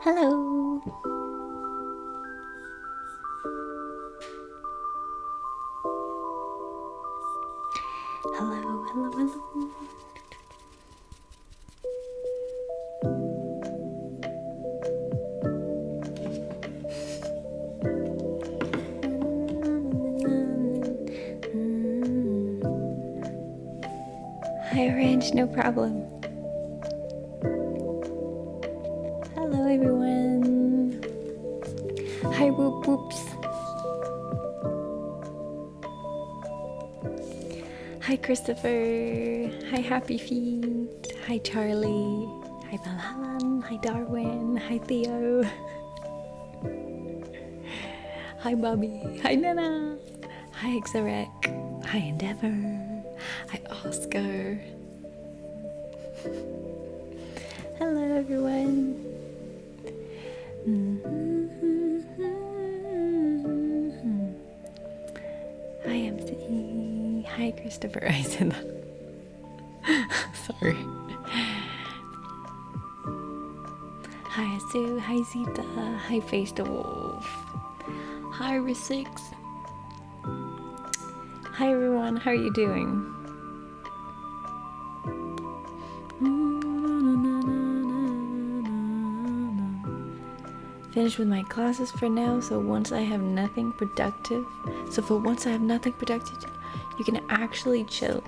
Hello. Hello, hello, hello. Hi, Orange, no problem. Hello, everyone. Hi, Whoop Whoops. Hi, Christopher. Hi, Happy Feet. Hi, Charlie. Hi, Valhalan. Hi, Darwin. Hi, Theo. Hi, Bobby. Hi, Nana. Hi, Xarek. Hi, Endeavor. Hi, Oscar. Hello, everyone. Hi, MC. Hi, Christopher. I said that. Sorry. Hi, Sue. Hi, Zita. Hi, Face the Wolf. Hi, Risix. Hi, everyone. How are you doing? Finished with my classes for now, so once I have nothing productive, you can actually chill.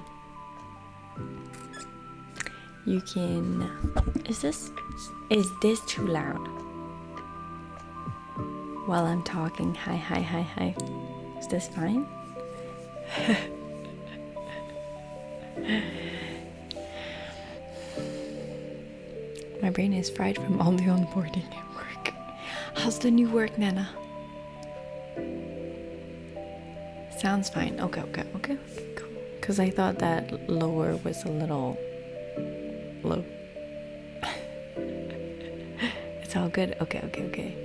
You can... Is this too loud? While I'm talking, hi. Is this fine? My brain is fried from all the onboarding at work. How's the new work, Nana? Sounds fine. Okay, cool. Because I thought that lower was a little low. It's all good. Okay.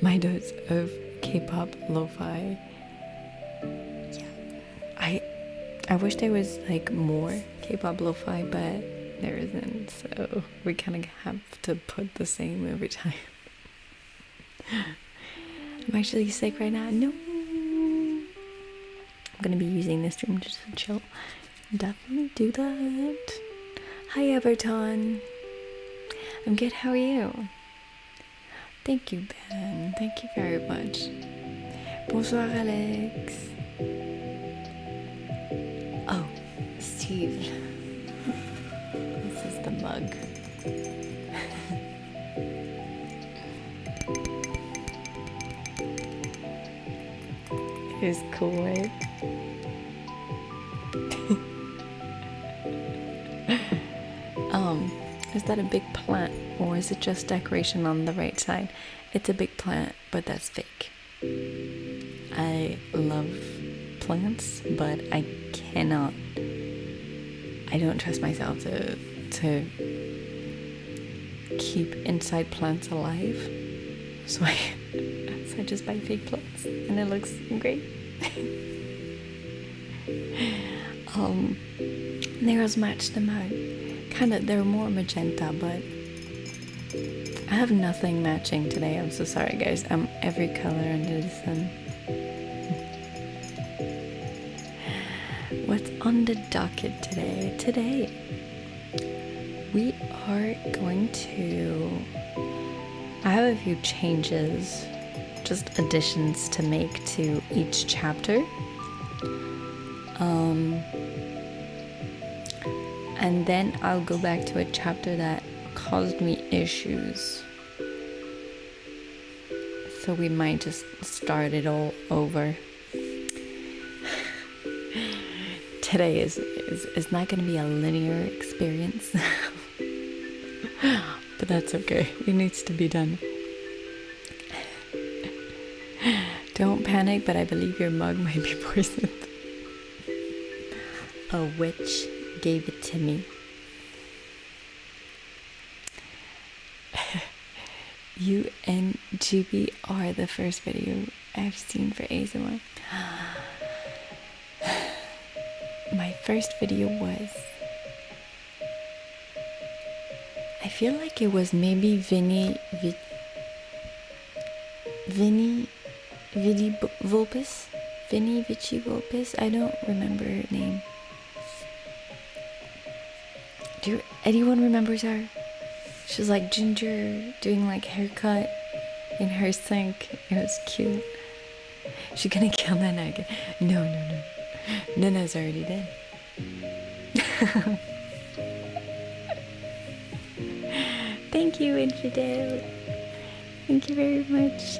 My dose of K-pop lo-fi. Yeah. I wish there was like more K-pop lo-fi, but there isn't, so we kind of have to put the same every time. I'm actually sick right now. No, I'm gonna be using this room just to chill. Definitely do that. Hi, Everton. I'm good. How are you? Thank you, Ben. Thank you very much. Bonsoir, Alex. Oh, Steve. This is the mug. It's cool, right? Is that a big plant or is it just decoration on the right side? It's a big plant, but that's fake. I love plants, but I don't trust myself to keep inside plants alive. So I just buy fake plants and it looks great. Nails match the mug. Kinda, they're more magenta, but I have nothing matching today. I'm so sorry, guys. I'm every color under the sun. What's on the docket today? Today, we are going to... I have a few changes, just additions to make to each chapter. And then I'll go back to a chapter that caused me issues. So we might just start it all over. Today is not going to be a linear experience. But that's okay. It needs to be done. Don't panic, but I believe your mug might be poisoned. A witch gave it to me. You and GB are the first video I've seen for ASMR. My first video was... I feel like it was maybe Vinny Vinny Volpis? Vinny Vici Volpis? I don't remember her name. Anyone remembers her? She's like ginger, doing like haircut in her sink. It was cute. She's gonna kill Nana again. No. Nana's already dead. Thank you, Infidel. Thank you very much.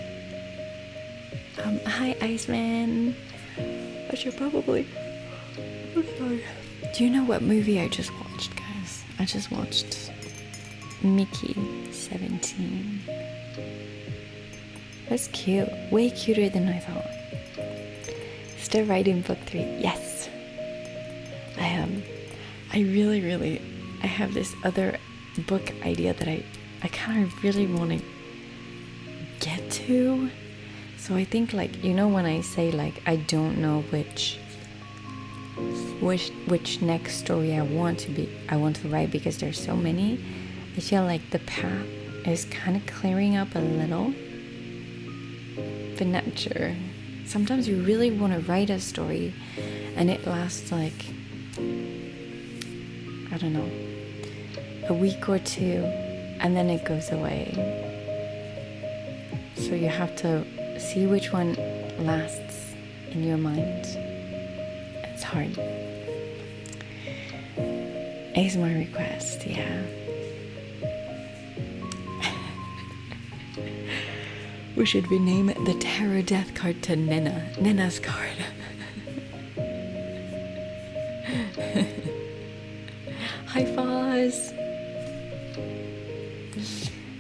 Hi, Iceman. I should probably... I'm sorry. Do you know what movie I just watched, guys? I just watched Mickey 17. That's cute. Way cuter than I thought. Still writing book 3. Yes. I really I have this other book idea that I kind of really want to get to. So I think, like, you know, when I say like I don't know which next story I want to write, because there's so many, I feel like the path is kind of clearing up a little, but not sure. Sometimes you really want to write a story and it lasts like, I don't know, a week or two, and then it goes away. So you have to see which one lasts in your mind. It's hard. ASMR request, yeah. We should rename the Tarot Death card to Nena's card. Hi, Foz.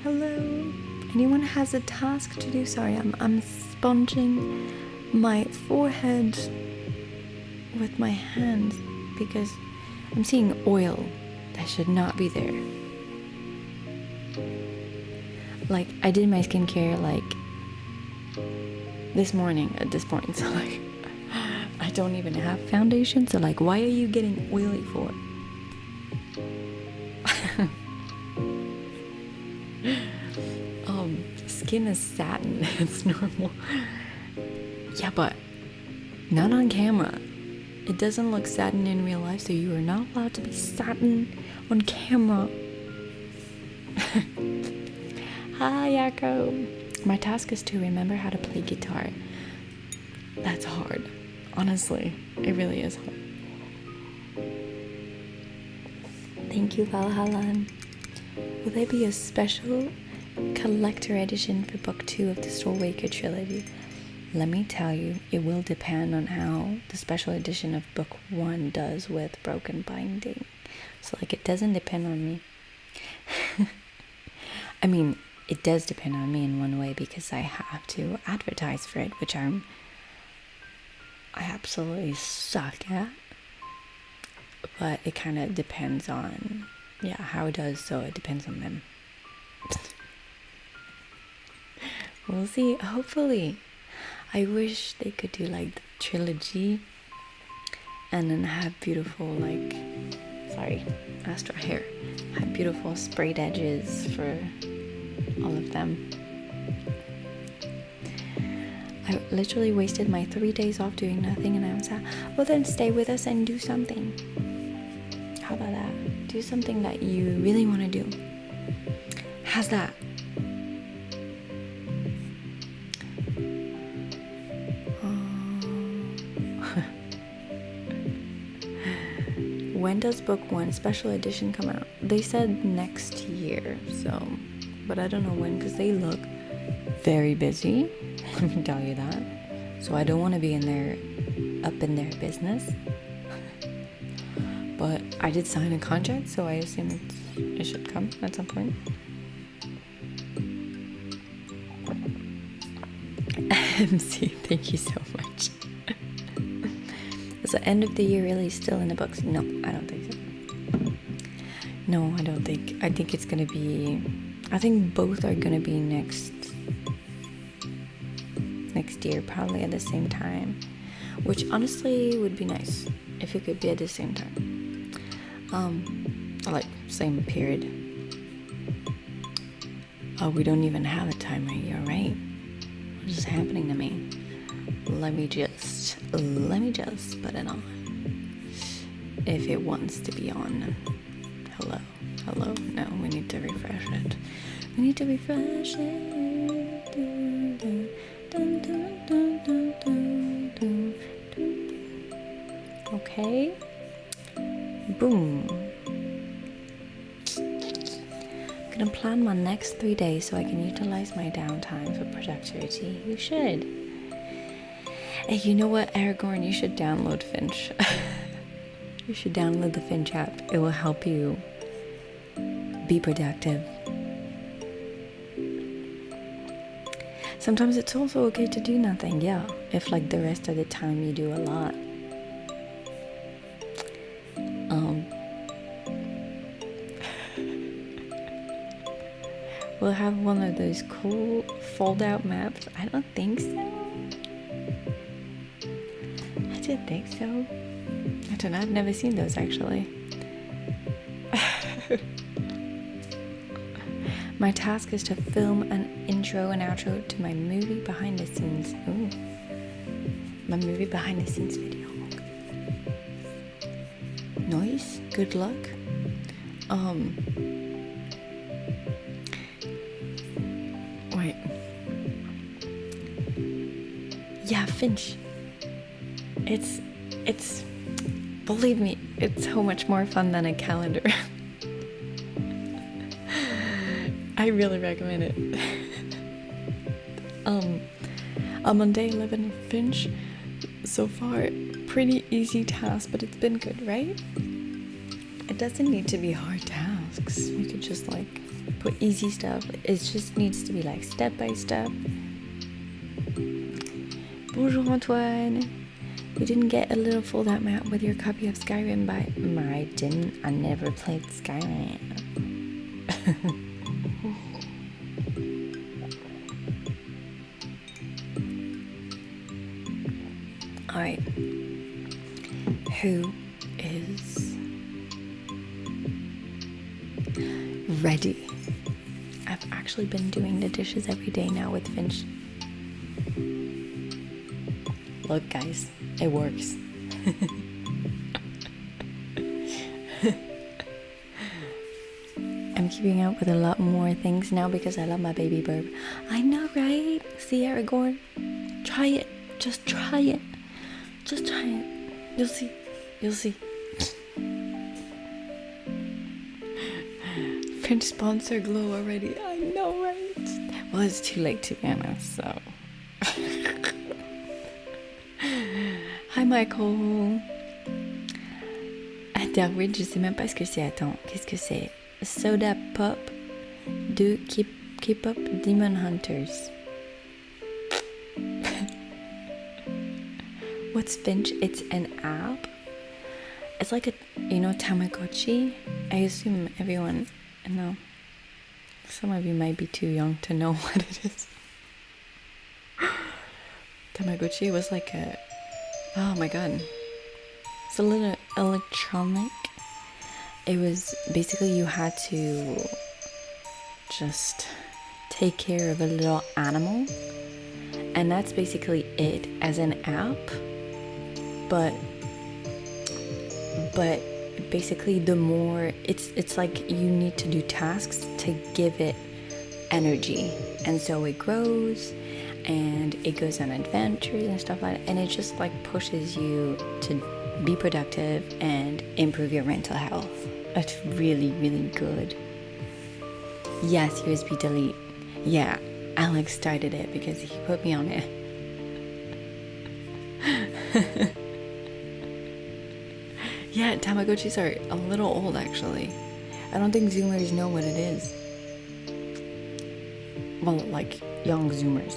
Hello. Anyone has a task to do? Sorry, I'm sponging my forehead with my hands because I'm seeing oil that should not be there. Like, I did my skincare like this morning at this point, so like I don't even have foundation, so like, why are you getting oily for? Skin is satin. It's normal. Yeah, but not on camera. It doesn't look satin in real life, so you are not allowed to be satin on camera. Hi, Yako. My task is to remember how to play guitar. That's hard. Honestly, it really is hard. Thank you, Valhalla. Will there be a special collector edition for book 2 of the Soulwaker trilogy? Let me tell you, it will depend on how the special edition of book 1 does with broken binding. So like, it doesn't depend on me. I mean, it does depend on me in one way, because I have to advertise for it, which I absolutely suck at. But it kind of depends on, how it does, so it depends on them. We'll see. Hopefully. I wish they could do like the trilogy and then have beautiful, like, Astro hair. Have beautiful sprayed edges for all of them. I literally wasted my 3 days off doing nothing, and I was like, well, then stay with us and do something. How about that? Do something that you really want to do. How's that? When does book 1 special edition come out? They said next year, so, but I don't know when, because they look very busy. Let me tell you that. So I don't want to be up in their business. But I did sign a contract, so I assume it should come at some point. MC, thank you so much. Is the end of the year release still in the books? No, I don't think so. No, I don't think. I think it's gonna be... I think both are gonna be next year, probably at the same time. Which honestly would be nice if it could be at the same time. Like, same period. Oh, we don't even have a time right here, right? what is happening to me? Let me just put it on. If it wants to be on. Hello. No, we need to refresh it. Okay. Boom. I'm gonna plan my next 3 days so I can utilize my downtime for productivity. You should. Hey, you know what, Aragorn? You should download Finch. You should download the Finch app. It will help you be productive. Sometimes it's also okay to do nothing, yeah. If like the rest of the time you do a lot. We'll have one of those cool fold-out maps. I don't think so. I don't think so. I don't know, I've never seen those actually. My task is to film an intro and outro to my movie behind the scenes. Ooh. My movie behind the scenes video. Nice. Good luck. Wait. Yeah, Finch. It's believe me, it's so much more fun than a calendar. I really recommend it. I'm on day 11 of Finch. So far, pretty easy task, but it's been good, right? It doesn't need to be hard tasks. You could just like put easy stuff. It just needs to be like step by step. Bonjour Antoine. You didn't get a little fold-out map with your copy of Skyrim by... I didn't. I never played Skyrim. Alright. Who is ready? I've actually been doing the dishes every day now with Finch. Look guys, it works. I'm keeping up with a lot more things now because I love my baby burb. I know, right? See, Aragorn? Try it. Just try it. Just try it. You'll see. You'll see. Finch sponsor Glow already. I know, right? Well, it's too late to be honest, so... Hi Michael. Darwin, je sais même pas ce que c'est. Attends, qu'est-ce que c'est? Soda Pop de Keep Up Demon Hunters. What's Finch? It's an app. It's like a, Tamagotchi. I assume everyone, some of you might be too young to know what it is. Tamagotchi was like a, oh my god, it's a little electronic. It was basically you had to just take care of a little animal, and that's basically it as an app. But basically the more it's like you need to do tasks to give it energy, and so it grows and it goes on adventures and stuff like that, and it just like pushes you to be productive and improve your mental health. It's really, really good. Yes, USB delete. Yeah, Alex started it because he put me on it. Yeah, Tamagotchis are a little old actually. I don't think Zoomers know what it is. Well, like young Zoomers.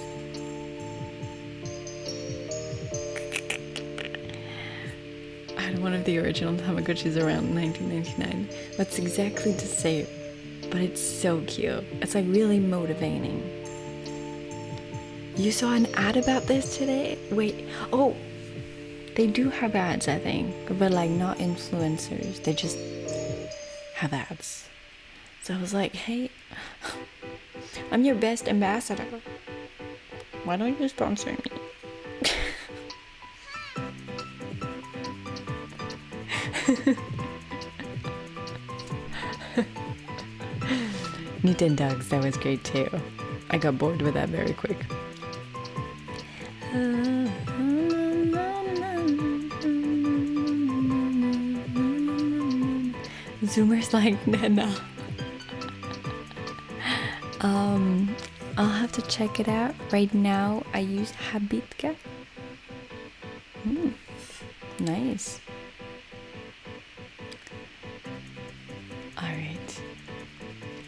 I had one of the original Tamagotchis around 1999. That's exactly the same, but it's so cute. It's like really motivating. You saw an ad about this today? Wait, oh, they do have ads, I think, but like not influencers. They just have ads. So I was like, hey, I'm your best ambassador. Why don't you sponsor me? Nintendogs, that was great too. I got bored with that very quick. Zoomers like Nana. I'll have to check it out. Right now I use Habitka. Nice. Alright.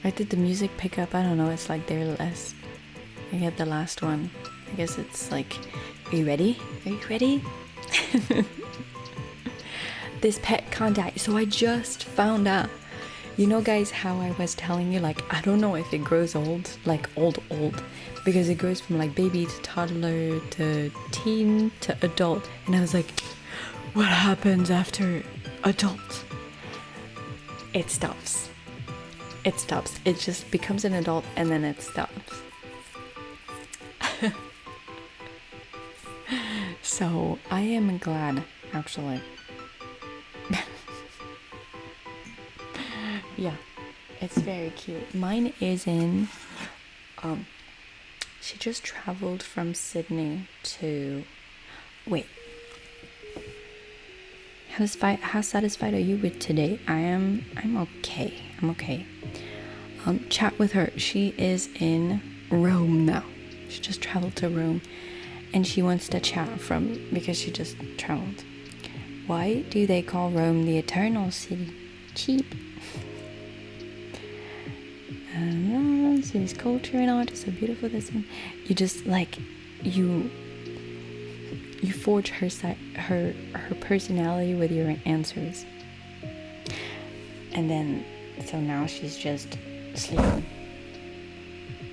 Why did the music pick up? I don't know, it's like they're less. I get the last one. I guess it's like, are you ready? Are you ready? This pet can't die. So I just found out. You know guys how I was telling you, like, I don't know if it grows old, like old, because it goes from like baby to toddler to teen to adult. And I was like, what happens after adult? It stops. It stops. It just becomes an adult and then it stops. So I am glad, actually. Yeah, it's very cute. Mine is in, she just traveled from Sydney to, wait. How satisfied are you with today? I'm okay. I'm okay. Chat with her. She is in Rome now. She just traveled to Rome and she wants to chat because she just traveled. Why do they call Rome the Eternal City? Cheap. City's culture and art is so beautiful. This one, you just like you forge her personality with your answers, and then so now she's just sleeping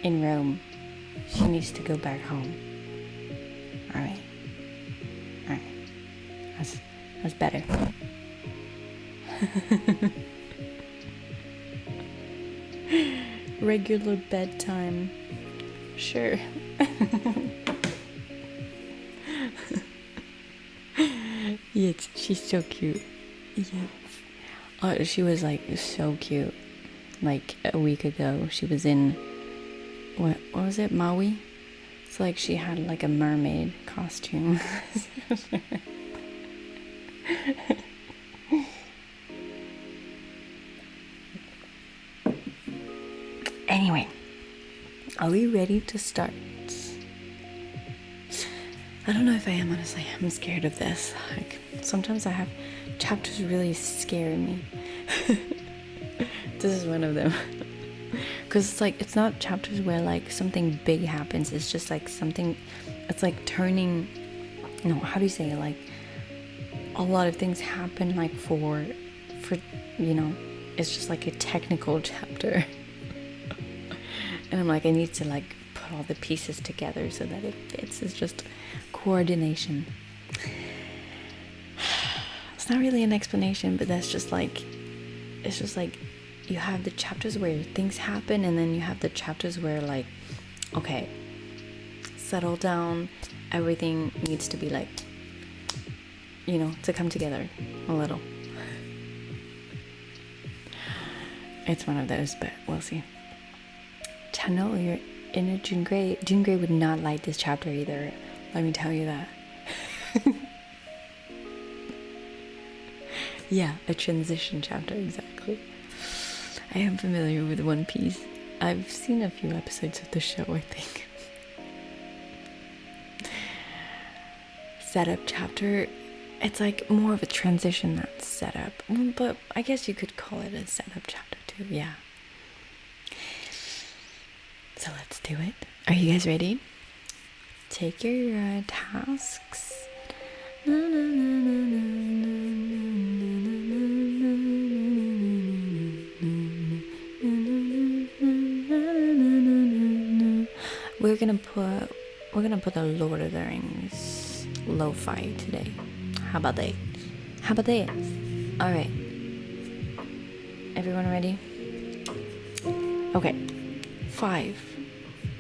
in Rome. She needs to go back home. All right, that's better. Regular bedtime. Sure. Yes, she's so cute. Yes. She was like so cute. Like a week ago, she was in what was it, Maui? It's like she had like a mermaid costume. Anyway, are we ready to start? I don't know if I am, honestly. I'm scared of this. Like, sometimes I have chapters really scare me. This is one of them. Because it's like, it's not chapters where like something big happens. It's just like something, it's like turning, no, how do you say it? Like, a lot of things happen like for, you know, it's just like a technical chapter. And I'm like, I need to like put all the pieces together so that it fits. It's just coordination. It's not really an explanation, but that's just like, it's just like you have the chapters where things happen, and then you have the chapters where like, okay, settle down, everything needs to be like, you know, to come together a little. It's one of those, but we'll see. Channel your inner Jean Grey. Jean Grey would not like this chapter either. Let me tell you that. Yeah, a transition chapter, exactly. I am familiar with One Piece. I've seen a few episodes of the show, I think. Setup chapter. It's like more of a transition than setup. But I guess you could call it a setup chapter too, yeah. So let's do it. Are you guys ready? Take your tasks. We're gonna put the Lord of the Rings lo-fi today. How about that? How about that? All right. Everyone ready? Okay. 5,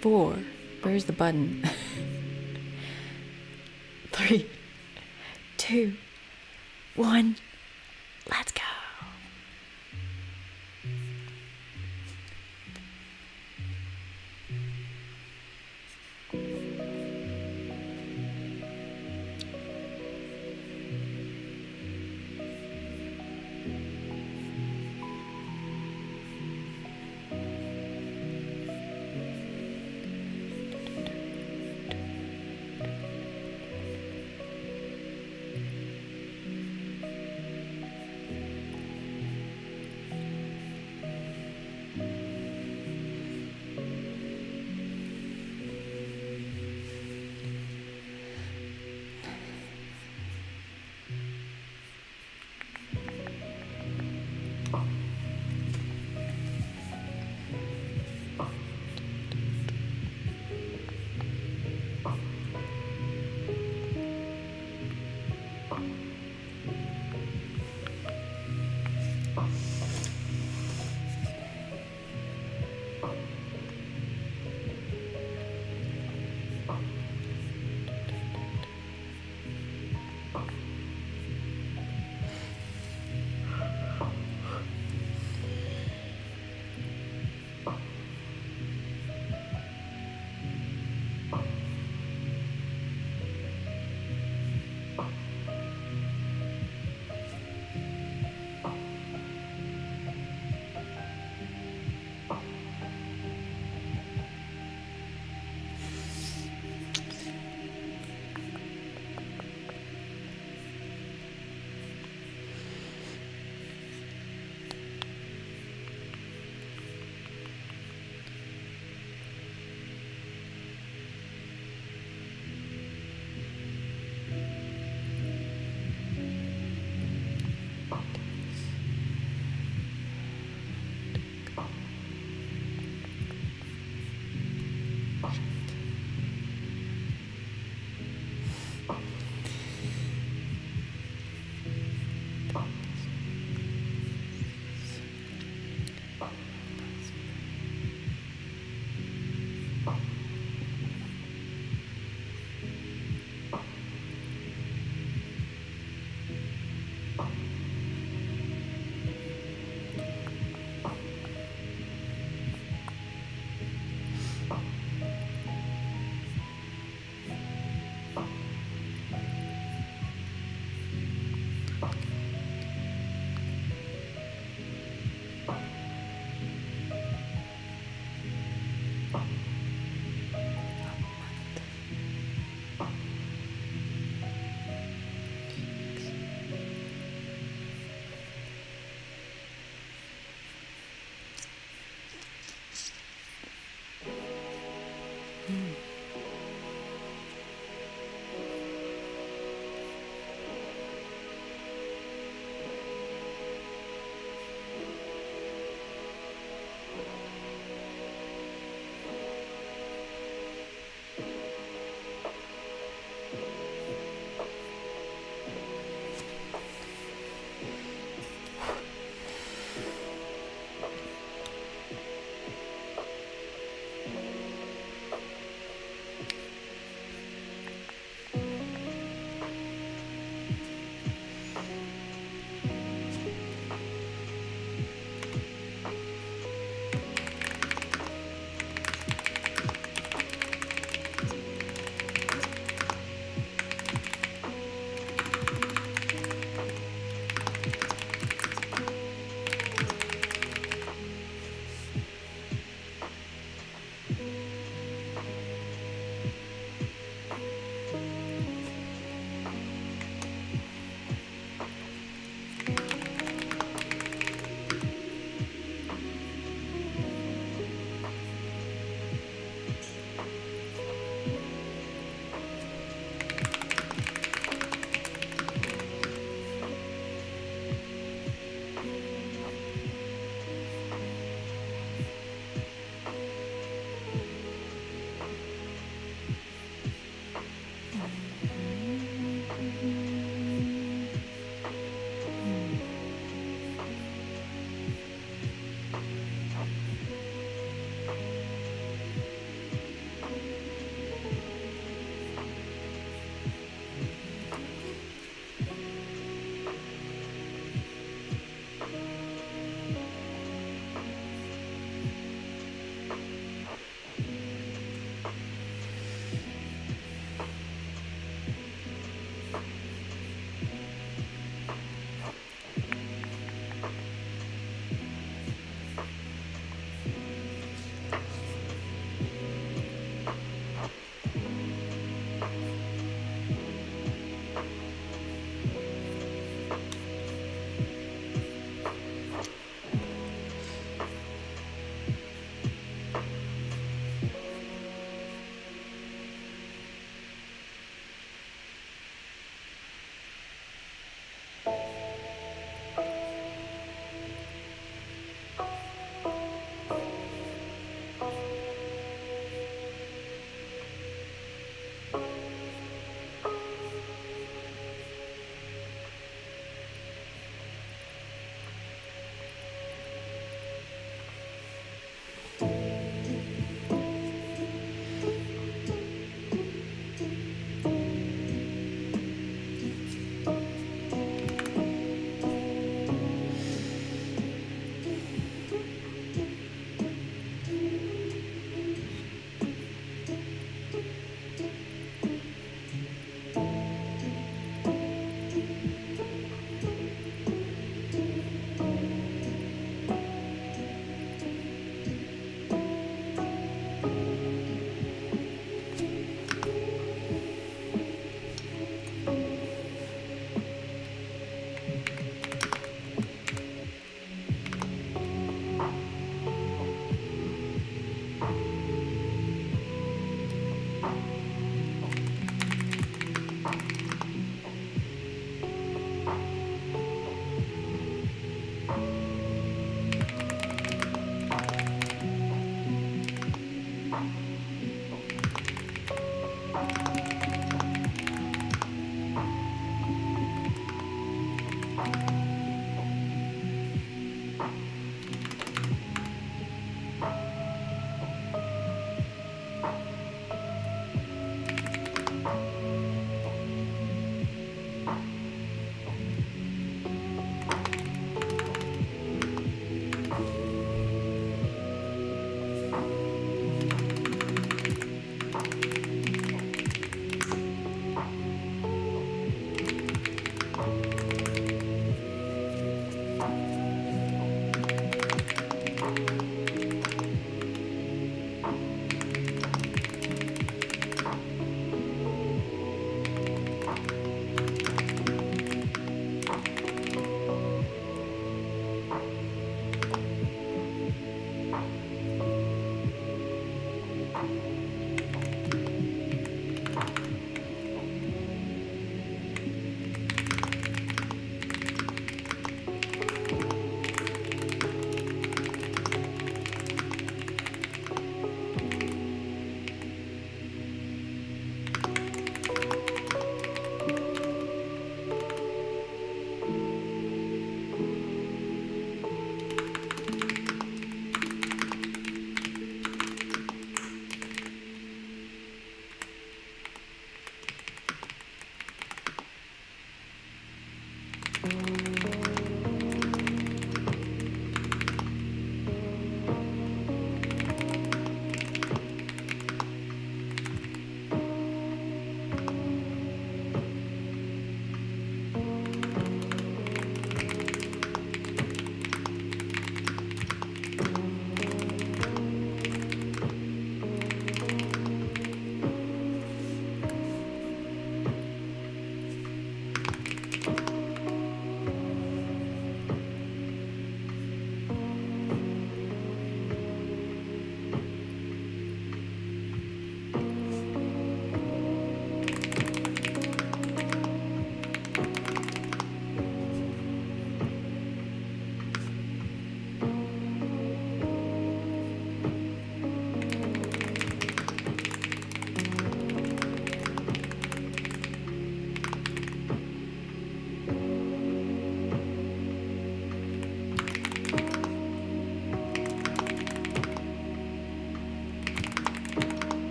4. Where's the button? 3, 2, 1. Let's go.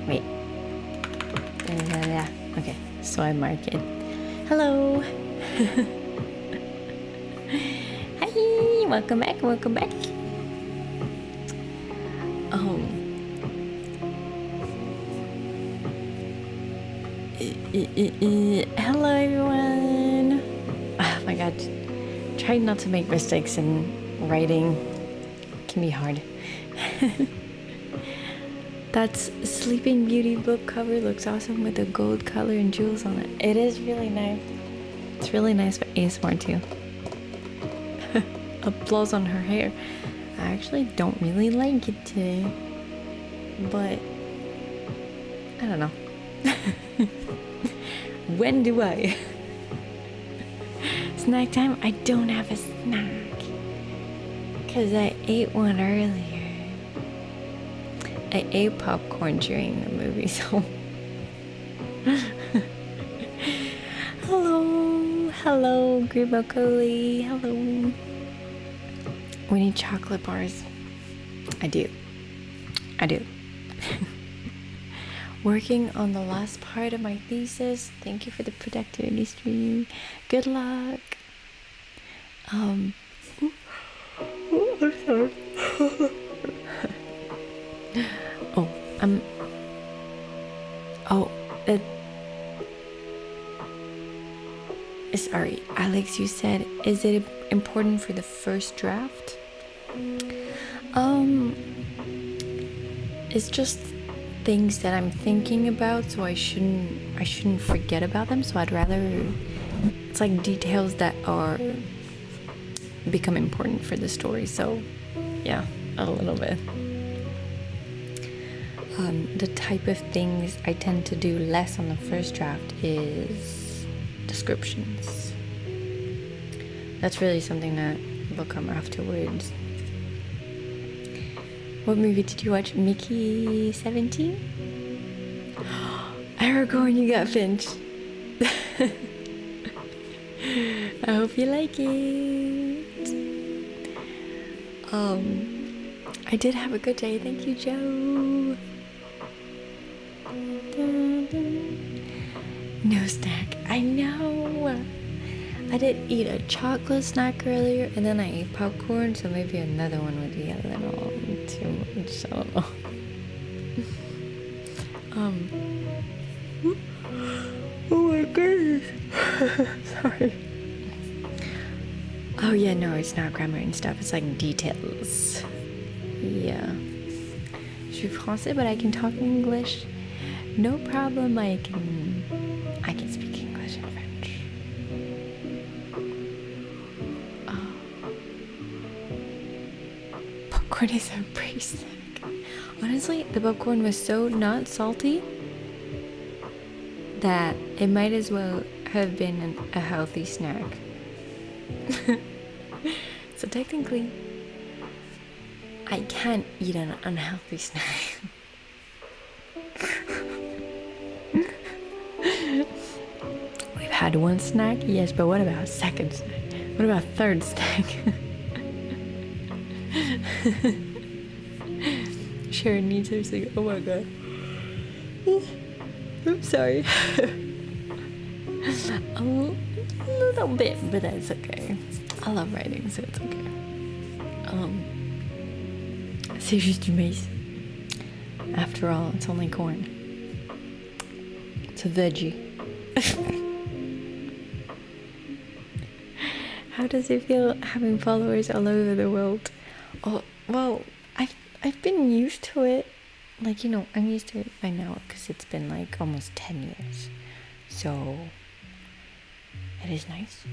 Wait. Okay, so I mark it. Hello. Hi, welcome back, welcome back. Hello everyone. Oh my god, try not to make mistakes in writing. It can be hard. That's Sleeping Beauty book cover. Looks awesome with the gold color and jewels on it. It is really nice. It's really nice for ASMR too. Applause on her hair. I actually don't really like it today, but I don't know. When do I? Snack time? I don't have a snack because I ate one earlier. I ate popcorn during the movie, so. Hello, Grebo Coley. Hello. We need chocolate bars. I do. Working on the last part of my thesis. Thank you for the productivity stream. Good luck. I'm sorry. Alex, you said, is it important for the first draft? It's just things that I'm thinking about, so I shouldn't forget about them. So I'd rather, it's like details that are become important for the story. So yeah, a little bit. The type of things I tend to do less on the first draft is descriptions. That's really something that will come afterwards. What movie did you watch? Mickey 17? Aragorn, you got Finch. I hope you like it. I did have a good day. Thank you, Joe. No snack. I know. I did eat a chocolate snack earlier, and then I ate popcorn, so maybe another one would be a little too much. I don't know. Oh my goodness. Sorry. Oh yeah, no, it's not grammar and stuff. It's like details. Yeah. Je suis français, but I can talk English. No problem. I can speak English and French. Popcorn is a basic. Honestly, the popcorn was so not salty that it might as well have been a healthy snack. So technically, I can't eat an unhealthy snack. We've had one snack, yes, but what about a second snack? What about a third snack? Sharon needs her cigarette. Oh my god. I'm sorry. A little bit, but that's okay. I love writing, so it's okay. C'est juste du maïs. After all, it's only corn. It's a veggie. How does it feel having followers all over the world? Oh, well, I've been used to it. Like, I'm used to it by now because it's been like almost 10 years. So it is nice.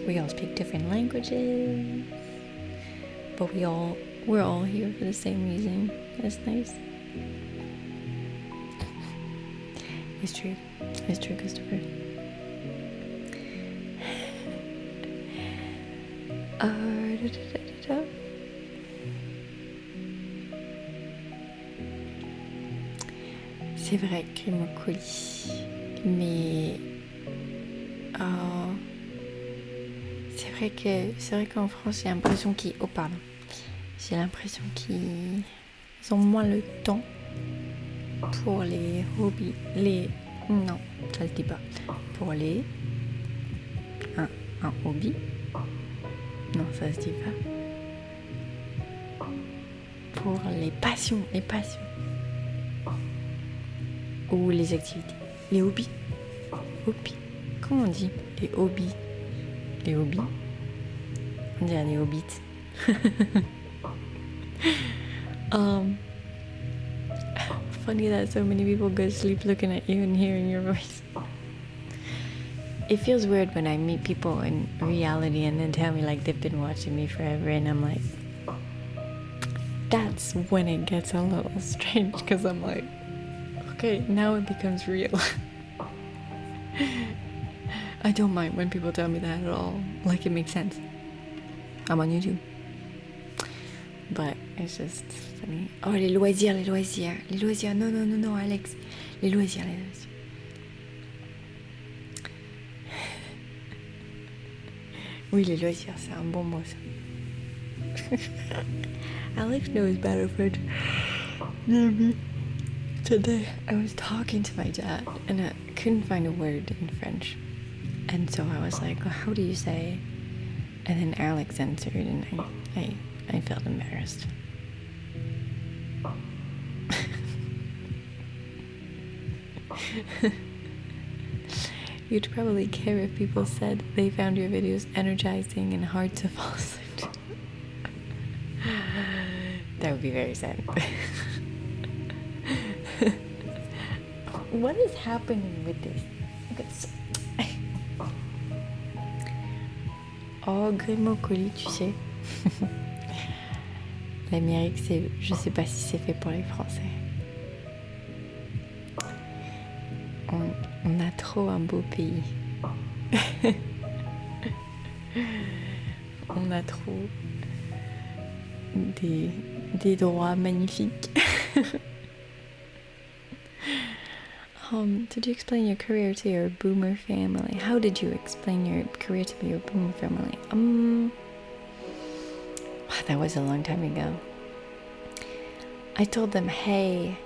We all speak different languages, but we're all here for the same reason. That's nice. It's true, Christopher. C'est vrai, crime au colis. Mais c'est vrai qu'en France, j'ai l'impression j'ai l'impression qu'ils ont moins le temps pour les hobbies. Non, ça se dit pas. Pour les un hobby. Non, ça se dit pas. Pour les passions. Ou les activités. Les hobbies. Comment on dit? Les hobbies. On dirait les hobbits. Funny that so many people go to sleep looking at you and hearing your voice. It feels weird when I meet people in reality and then tell me like they've been watching me forever, and I'm like, that's when it gets a little strange, because I'm like, okay, now it becomes real. I don't mind when people tell me that at all. Like, it makes sense. I'm on YouTube. But it's just funny. Oh, les loisirs. Non, Alex. Les loisirs. Oui, les loisirs, c'est un bon mot, ça. Alex knows better French than me. Today, I was talking to my dad, and I couldn't find a word in French. And so I was like, well, how do you say? And then Alex answered, and I felt embarrassed. You'd probably care if people said they found your videos energizing and hard to fall asleep to. That would be very sad. What is happening with this? Oh, Grimaud colis, tu sais. L'Amérique, c'est, je sais pas si c'est fait pour les Français. On a trop un beau pays. On a trop des droits magnifiques. Did you explain your career to your boomer family? How did you explain your career to your boomer family? That was a long time ago. I told them, hey,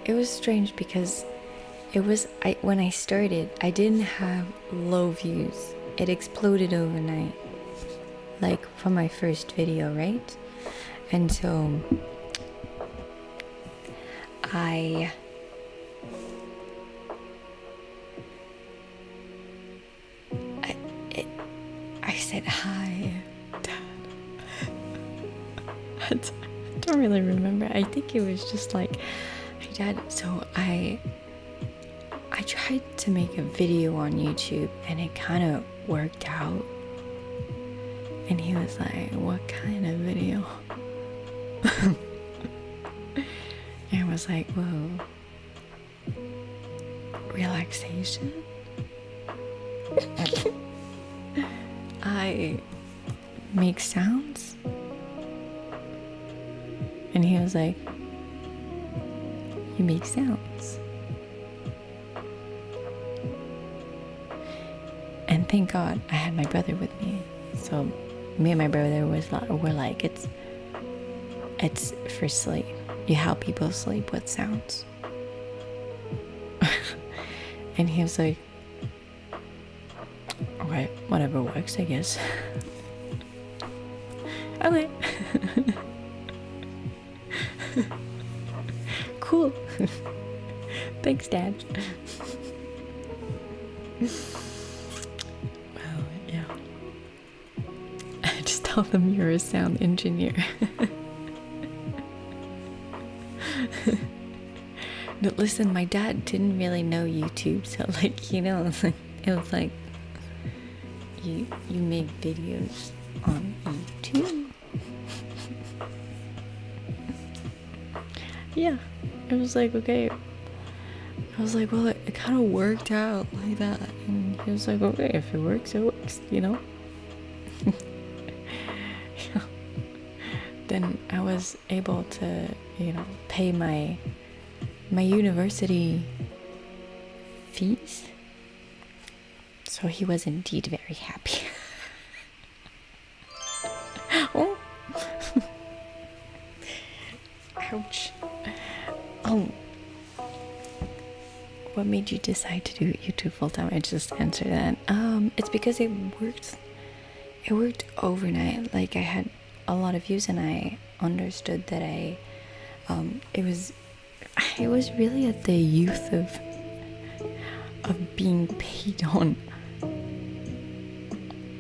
it was strange because when I started, I didn't have low views. It exploded overnight, like from my first video, right? And so I said hi, Dad. I don't really remember. I think it was just like, hey Dad. So I tried to make a video on YouTube and it kind of worked out. And he was like, what kind of video? And I was like, whoa, relaxation? I make sounds? And he was like, you make sounds? And thank God I had my brother with me. So me and my brother were like, it's for sleep. You help people sleep with sounds. And he was like, okay, whatever works, I guess. Okay. Cool. Thanks, Dad. Well, yeah. Just tell them you're a sound engineer. But listen, my dad didn't really know YouTube, so like, it was like you make videos on YouTube. Yeah, it was like, okay. I was like, well, it kind of worked out like that, and he was like, okay, if it works, it works, Yeah. Then I was able to, pay my university fees. So he was indeed very happy. Oh. Ouch. What made you decide to do YouTube full time? I just answered that. It's because it worked overnight. Like, I had a lot of views and I understood that it was really at the youth of being paid on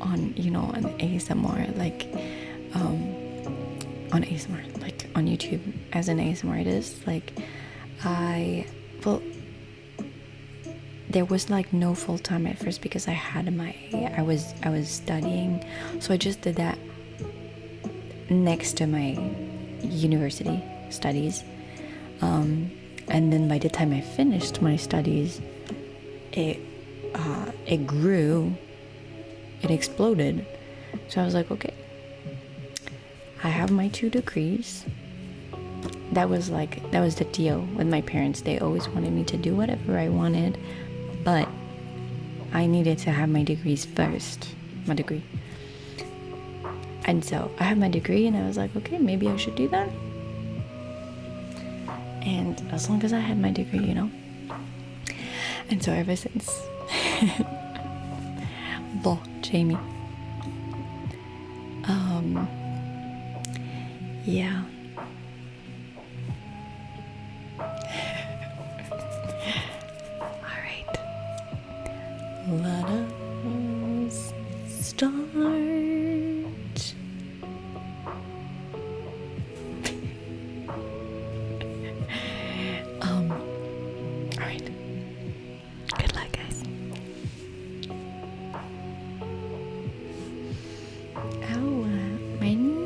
an ASMR, like on ASMR, like on YouTube as an ASMR artist. Like, there was like no full time at first because I was studying, so I just did that next to my university studies, and then by the time I finished my studies, it grew, it exploded. So I was like, okay, I have my 2 degrees. That was the deal with my parents. They always wanted me to do whatever I wanted, but I needed to have my degrees first. My degree. And so I have my degree and I was like, okay, maybe I should do that. And as long as I had my degree, And so ever since, Jamie. Yeah. let us start. Alright. Good luck, guys. Ow, my knee.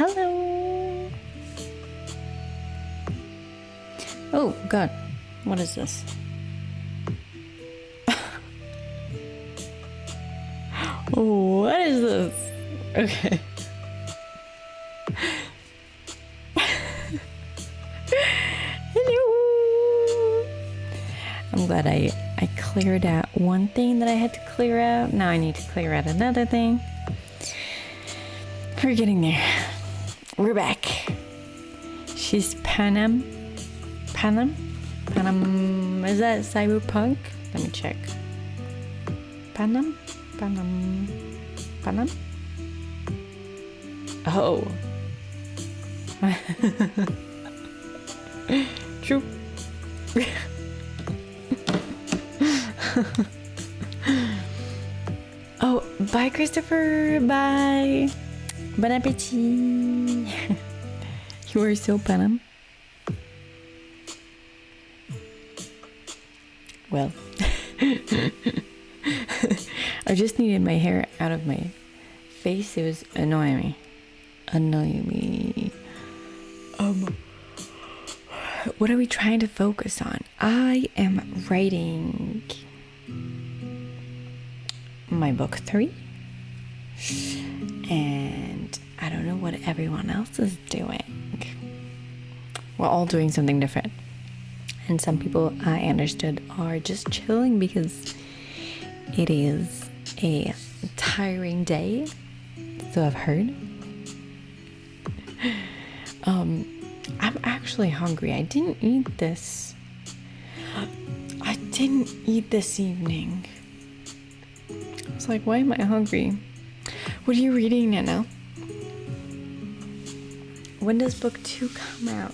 Hello. Oh God, what is this? What is this? Okay. Hello. I'm glad I cleared out one thing that I had to clear out. Now I need to clear out another thing. We're getting there. We're back. She's Panam. Is that cyberpunk? Let me check. Panam. Oh. True. Oh, bye Christopher. Bye. Bon appetit. You are so Panam. Well, I just needed my hair out of my face. It was annoying me. What are we trying to focus on? I am writing my book 3, and I don't know what everyone else is doing. We're all doing something different. And some people, I understood, are just chilling because it is a tiring day. So I've heard. I'm actually hungry. I didn't eat this evening. I was like, why am I hungry? What are you reading, Nana? When does book 2 come out?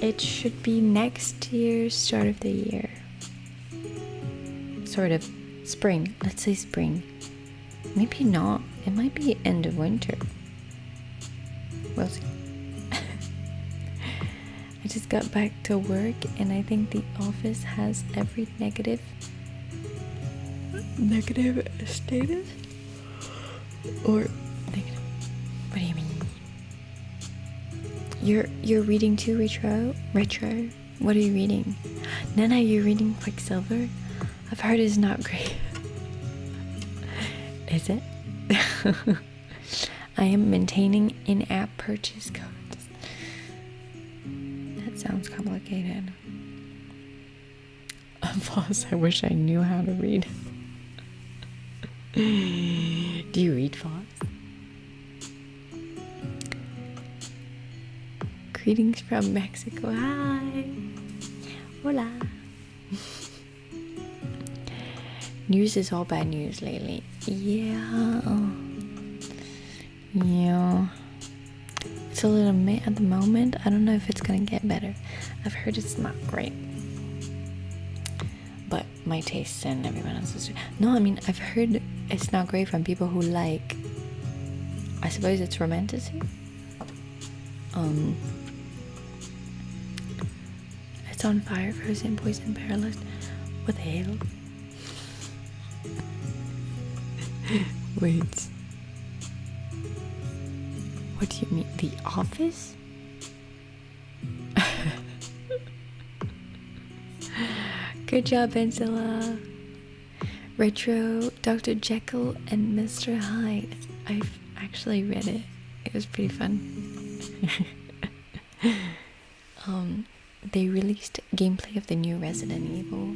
It should be next year, start of the year. Sort of spring. Let's say spring. Maybe not. It might be end of winter. We'll see. I just got back to work and I think the office has every negative status? Or negative. What do you mean? You're reading too, Retro? What are you reading? Nana, you're reading Quicksilver? I've heard it's not great. Is it? I am maintaining in-app purchase codes. That sounds complicated. Voss, I wish I knew how to read. Do you read Voss? Greetings from Mexico. Hi. Hola. News is all bad news lately. Yeah. It's a little meh at the moment. I don't know if it's gonna get better. I've heard it's not great. But my tastes and everyone else's. No, I mean, I've heard it's not great from people who like, I suppose it's romanticism. It's on fire, frozen, poison, paralyzed. What the hell? Wait. What do you mean? The Office? Good job, Angela. Retro, Dr. Jekyll, and Mr. Hyde. I've actually read it. It was pretty fun. They released gameplay of the new Resident Evil.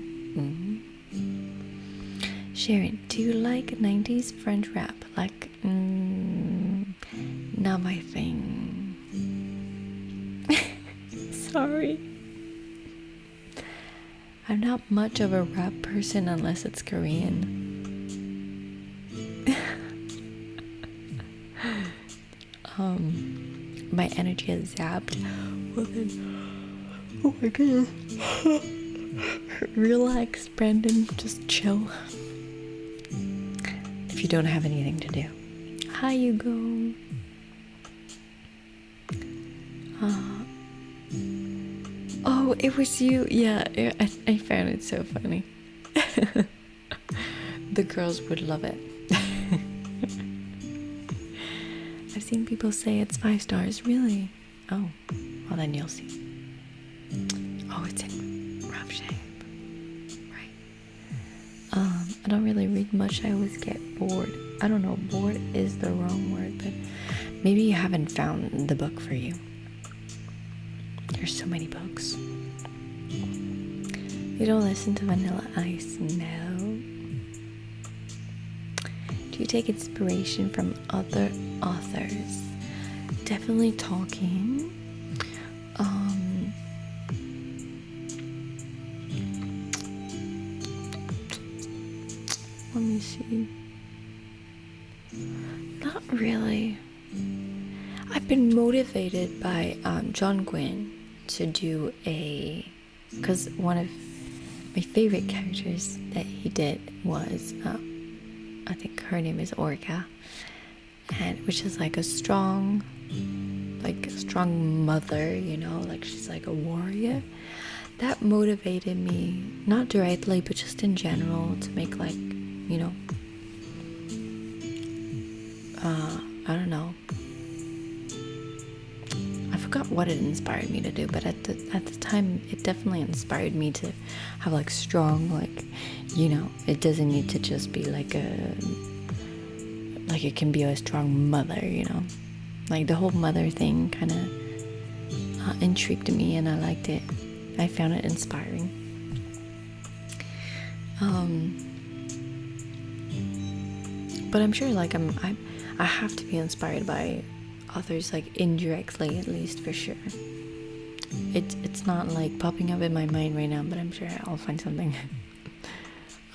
Sharon, do you like 90s French rap? Like, not my thing. Sorry. I'm not much of a rap person unless it's Korean. My energy is zapped. Well then, oh my goodness. Relax, Brandon. Just chill. If you don't have anything to do. Hi, Hugo. Oh, it was you. Yeah, I found it so funny. The girls would love it. I've seen people say it's 5 stars. Really? Oh, well then you'll see. Oh, it's in rough shape. Right. I don't really read much. I always get bored. I don't know, bored is the wrong word, but maybe you haven't found the book for you. There's so many books. You don't listen to Vanilla Ice? No. Do you take inspiration from other authors? Definitely talking. Let me see. Not really. I've been motivated by John Gwynne to do because one of my favorite characters that he did was, I think her name is Orca, and which is like a strong mother, you know, like she's like a warrior. That motivated me, not directly, but just in general, to make like, you know, I don't know. I forgot what it inspired me to do, but at the time, it definitely inspired me to have like strong, like, you know, it doesn't need to just be like it can be a strong mother, you know, like the whole mother thing kind of intrigued me, and I liked it. I found it inspiring. But I'm sure like I have to be inspired by authors, like indirectly at least, for sure. It's not like popping up in my mind right now, but I'm sure I'll find something.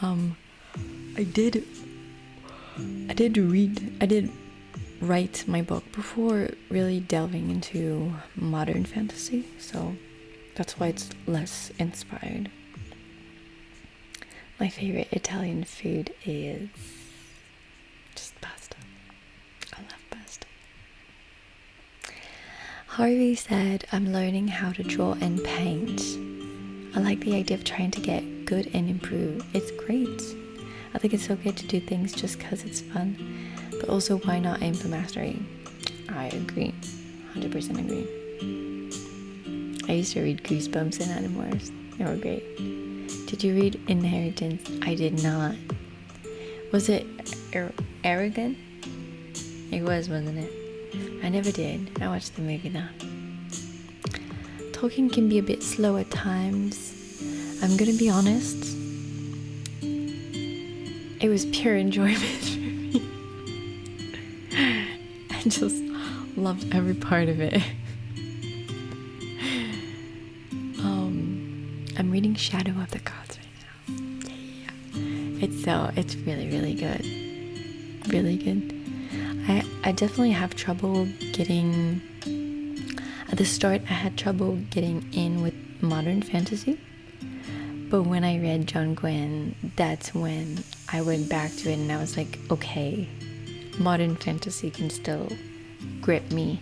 I did write my book before really delving into modern fantasy, so that's why it's less inspired. My favorite Italian food is just pasta. I love pasta. Harvey said, I'm learning how to draw and paint. I like the idea of trying to get good and improve. It's great. I think it's okay to do things just because it's fun, but also why not aim for mastery? I agree. 100% agree. I used to read Goosebumps and Animorphs. They were great. Did you read Inheritance? I did not. Was it arrogant? It was, wasn't it? I never did. I watched the movie though. Talking can be a bit slow at times. I'm gonna be honest. It was pure enjoyment for me. I just loved every part of it. I'm reading Shadow of the Gods right now. Yeah. It's really, really good. Really good. I definitely have trouble getting, at the start I had trouble getting in with modern fantasy, but when I read John Gwynne, that's when I went back to it and I was like, okay, modern fantasy can still grip me.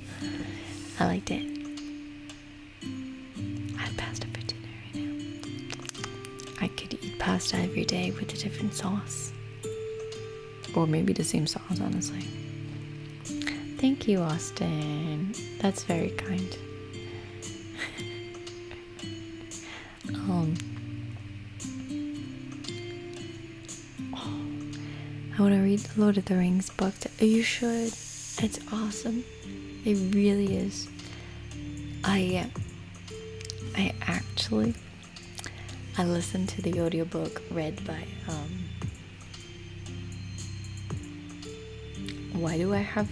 I liked it. I had pasta for dinner right now. I could eat pasta every day with a different sauce, or maybe the same sauce, honestly. Thank you, Austin. That's very kind. I want to read the Lord of the Rings book. You should. It's awesome. It really is. I listened to the audiobook read by why do I have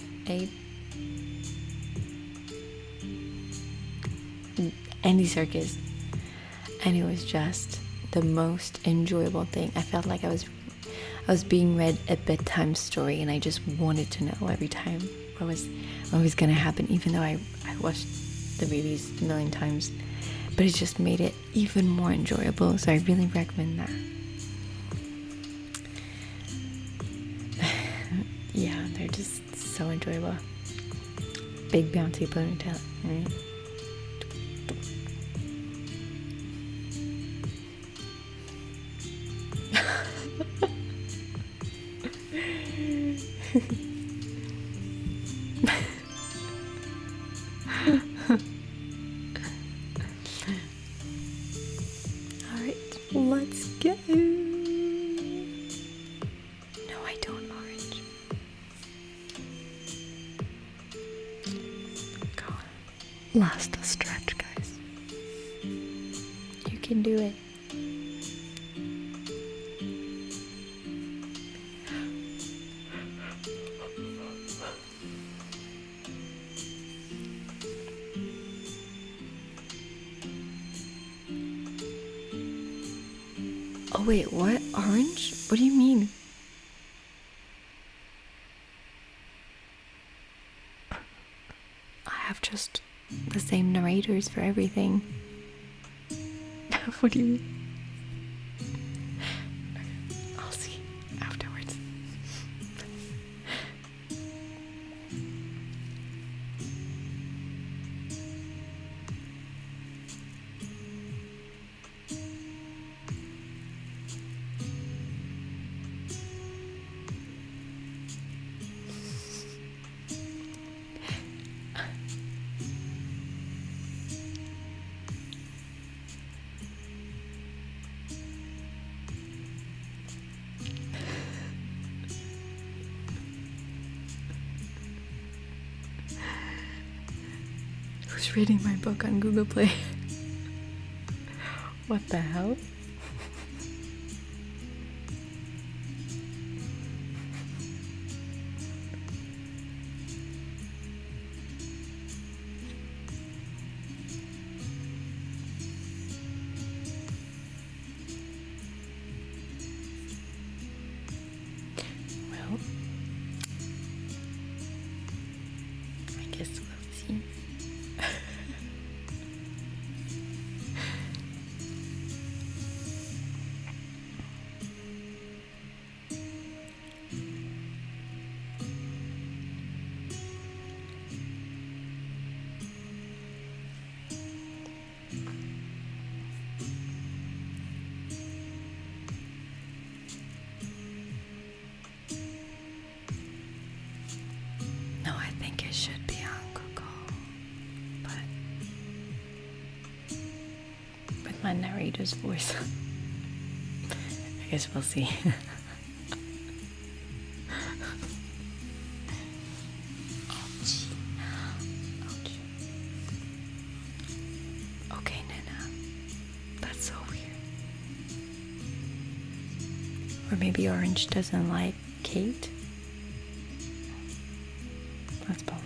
Andy Serkis, and it was just the most enjoyable thing. I felt like I was being read a bedtime story, and I just wanted to know every time what was gonna happen, even though I watched the movies a million times, but it just made it even more enjoyable. So I really recommend that. Yeah, they're just so enjoyable. Big bouncy ponytail, right? Last stretch, guys. You can do it. Oh wait, what? Orange? What do you mean? I have just the same narrators for everything. What do you mean? I'll see afterwards. Who's reading my book on Google Play? What the hell? Well, I guess we'll see. No, I think it should be on Google, but with my narrator's voice, I guess we'll see. Ouch. Ouch. Okay, Nana. That's so weird. Or maybe Orange doesn't like Kate? That's possible.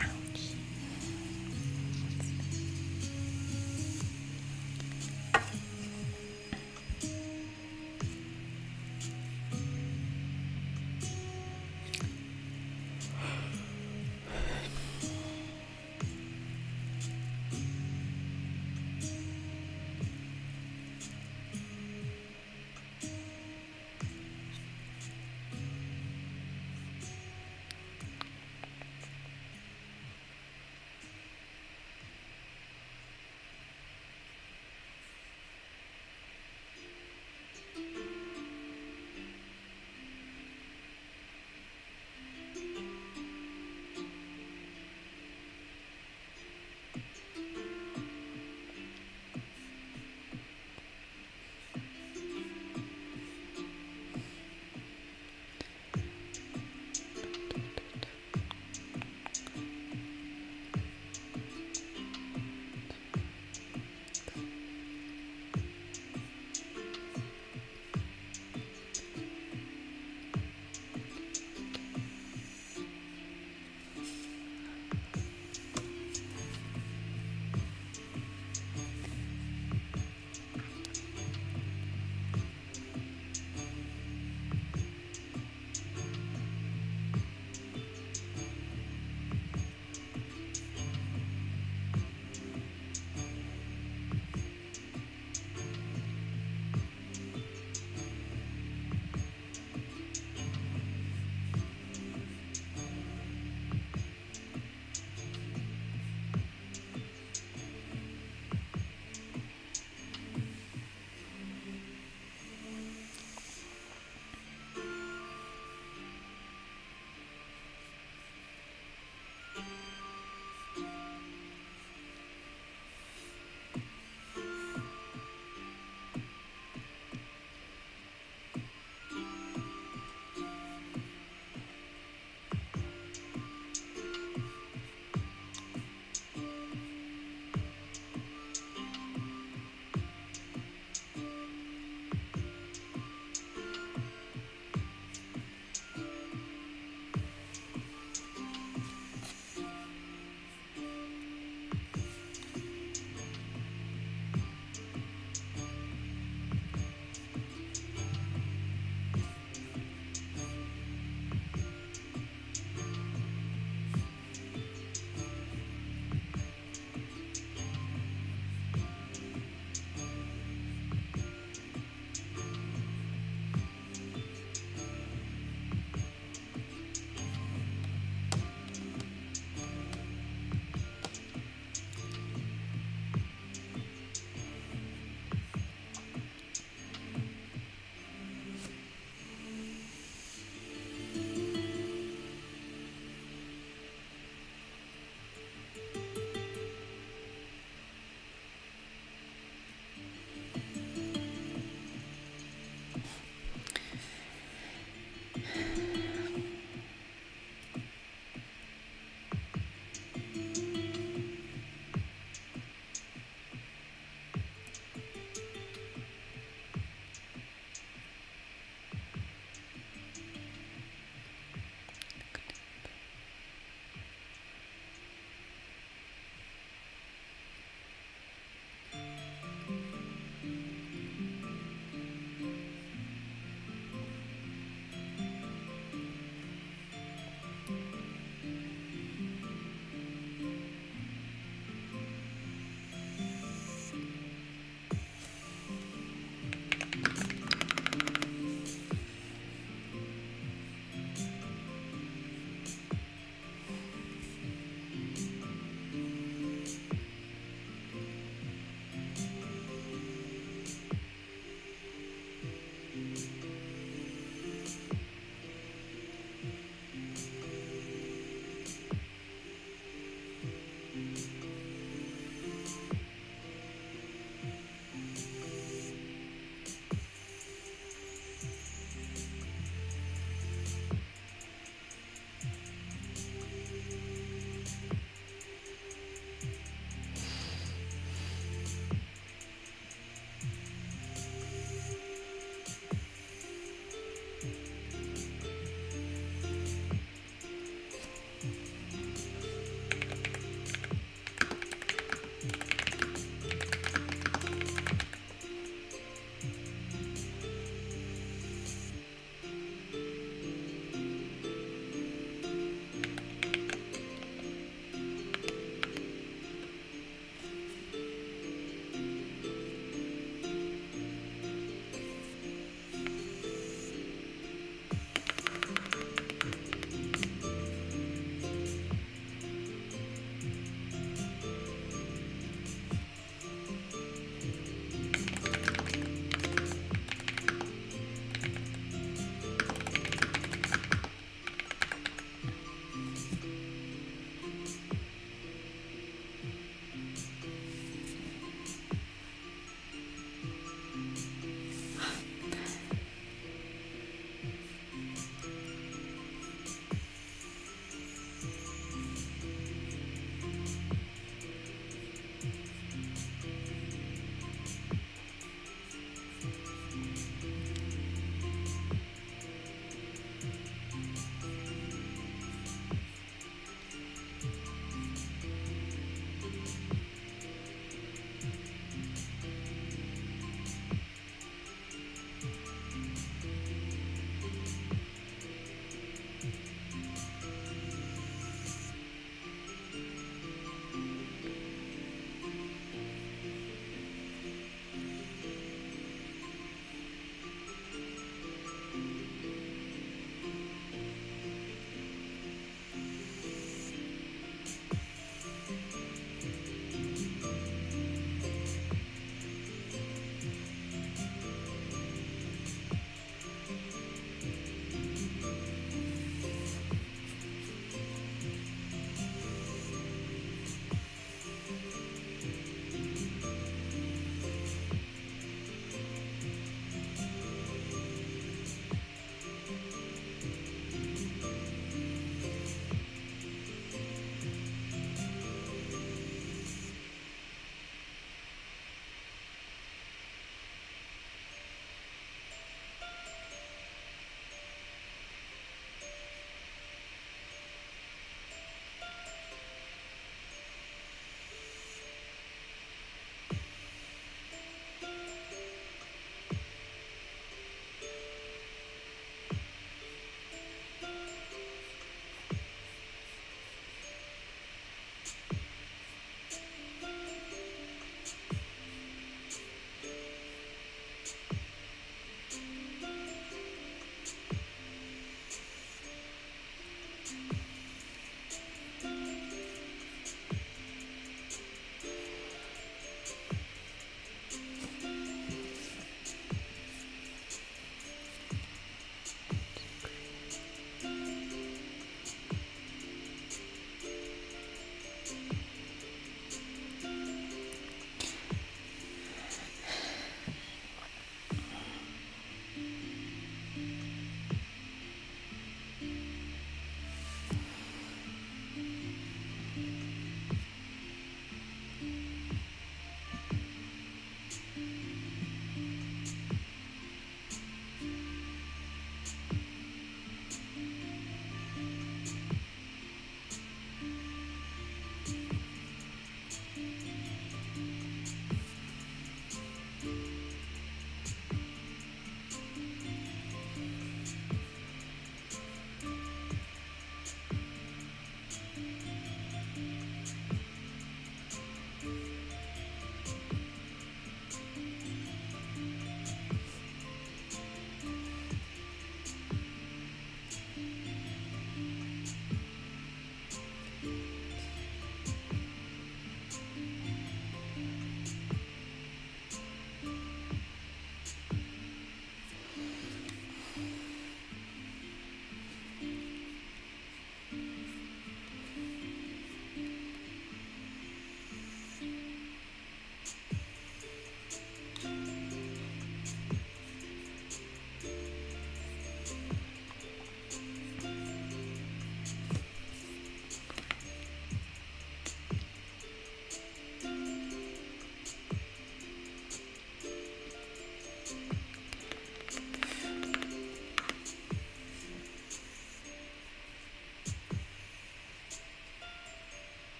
Ouch.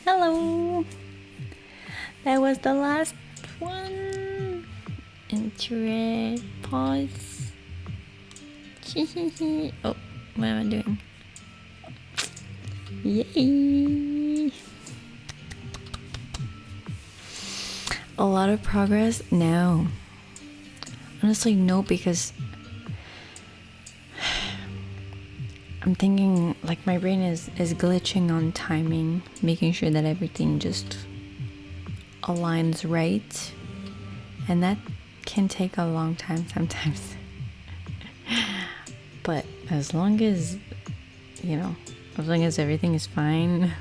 Hello! That was the last one. Interact. Pause. Oh, what am I doing? Yay! A lot of progress? No. Honestly, no, because I'm thinking like my brain is glitching on timing, making sure that everything just aligns right, and that can take a long time sometimes. But as long as as long as everything is fine,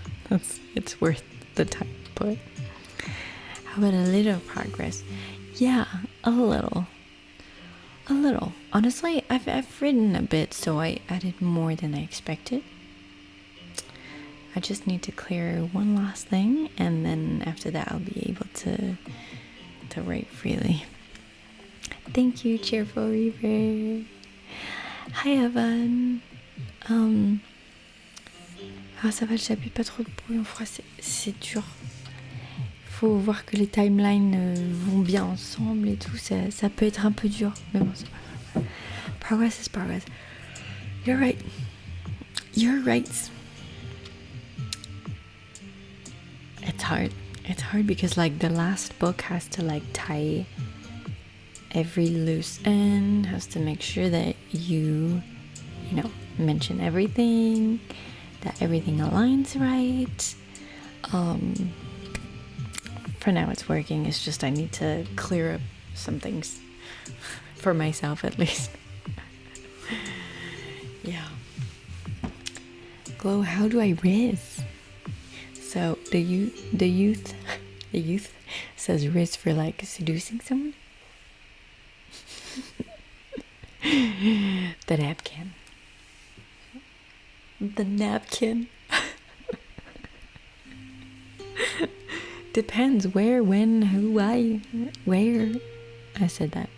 it's worth the time. But how about a little progress? Yeah, a little. Honestly, I've written a bit, so I added more than I expected. I just need to clear one last thing, and then after that I'll be able to write freely. Thank you, Cheerful Reaver. Hi Evan. Ah, ça va le chapitre, pas trop de bruit en français. C'est dur. Faut voir que les timelines vont bien ensemble et tout. Ça peut être un peu dur, mais bon, c'est pas grave. Progress is progress. You're right. You're right. It's hard because like the last book has to like tie every loose end, has to make sure that you know, mention everything, that everything aligns right. For now it's working. It's just I need to clear up some things for myself at least. Yeah. Glow, how do I riz? So the youth says riz for like seducing someone. The napkin. The napkin. Depends where, when, who, why, where. I said that.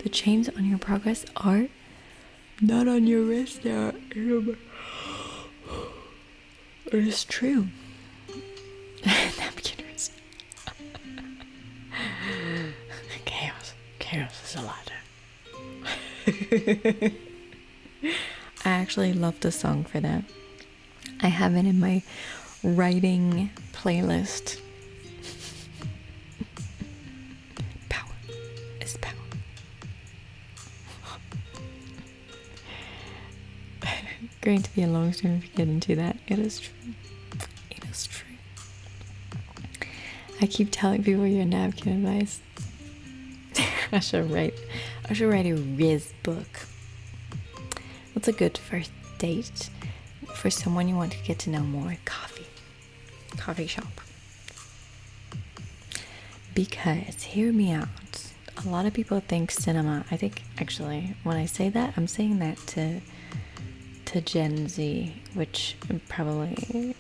The chains on your progress are not on your wrist. They are. It is true. Napkin wrist. Chaos is a lot. I actually love the song for that. I have it in my writing playlist. Power is power. Going to be a long story if you get into that. It is true. It is true. I keep telling people your napkin advice. I should write a Riz book. What's a good first date for someone you want to get to know more? Coffee shop. Because hear me out. A lot of people think cinema. I think actually when I say that, I'm saying that to Gen Z, which probably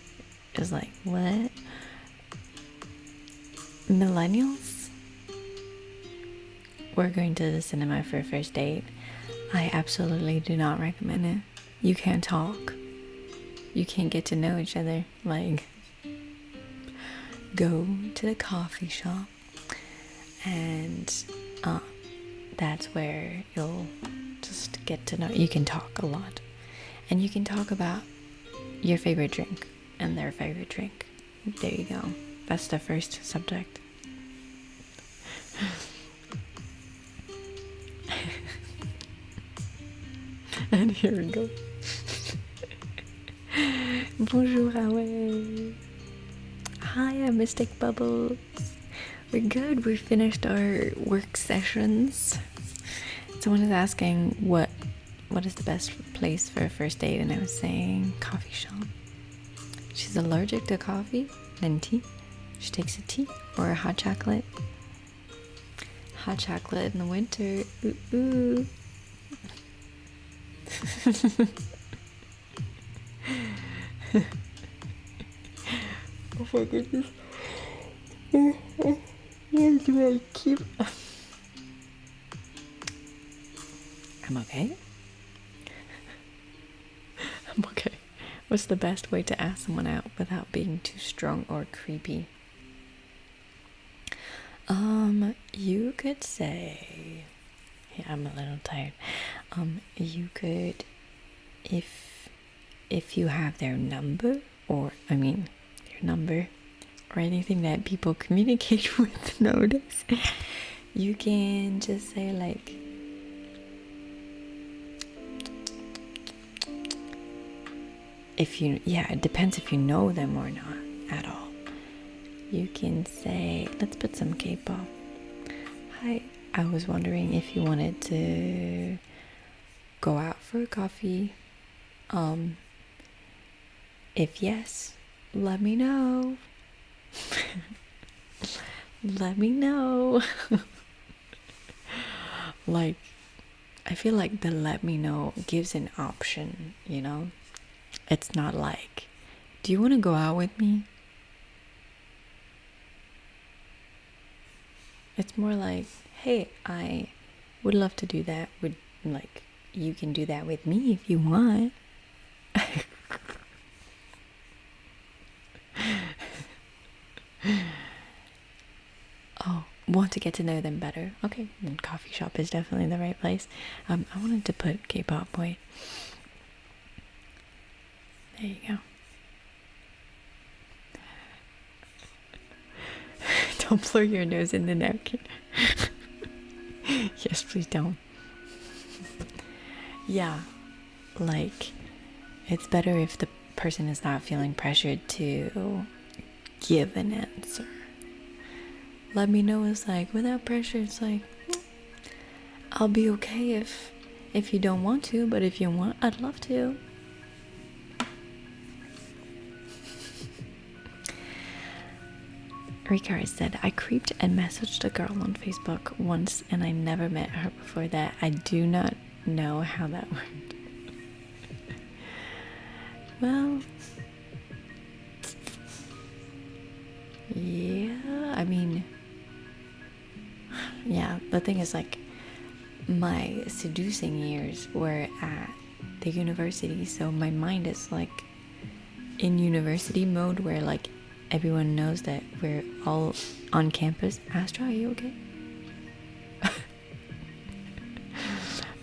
is like, what? Millennials? We're going to the cinema for a first date. I absolutely do not recommend it. You can't talk. You can't get to know each other. Like, go to the coffee shop and that's where you'll just get to know. You can talk a lot. And you can talk about your favorite drink and their favorite drink. There you go. That's the first subject. And here we go. Bonjour, Hawaii. Hi, I'm Mystic Bubbles. We're good. We finished our work sessions. Someone is asking what is the best place for a first date, and I was saying coffee shop. She's allergic to coffee and tea. She takes a tea or a hot chocolate. Hot chocolate in the winter. Ooh, ooh. Oh my goodness. Why do I keep... I'm okay. I'm okay. What's the best way to ask someone out without being too strong or creepy? You could say... Yeah, I'm a little tired. You could, if you have their number, or your number, or anything that people communicate with nowadays, you can just say like, it depends if you know them or not at all. You can say, let's put some K-pop. Hi, I was wondering if you wanted to go out for a coffee. If yes, let me know. Let me know. Like, I feel like the let me know gives an option, you know? It's not like, do you want to go out with me? It's more like, hey, I would love to do that. You can do that with me if you want. Oh, want to get to know them better. Okay, then coffee shop is definitely the right place. I wanted to put K-pop, wait. There you go. Don't blow your nose in the napkin. Yes, please don't. Yeah, like, it's better if the person is not feeling pressured to give an answer. Let me know is like, without pressure, it's like, I'll be okay if you don't want to, but if you want, I'd love to. Ricard said, I creeped and messaged a girl on Facebook once and I never met her before that. I do not know how that worked. Well, yeah, I mean, yeah, the thing is, like, my seducing years were at the university, so my mind is like in university mode where like everyone knows that we're all on campus. Astra, are you okay?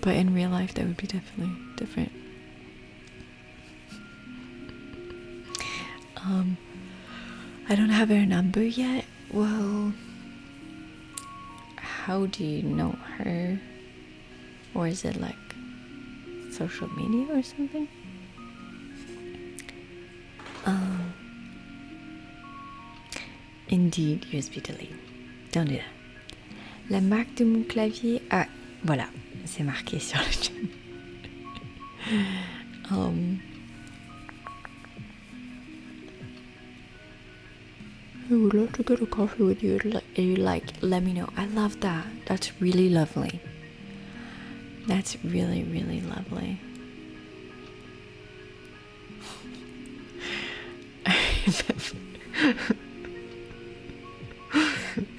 But in real life that would be definitely different. I don't have her number yet. Well, how do you know her? Or is it like social media or something? Indeed, USB delete. Don't do that. La marque de mon clavier. Ah, voilà. C'est marqué sur le chat. I would love to get a coffee with you. Let me know. I love that. That's really lovely. That's really, really lovely.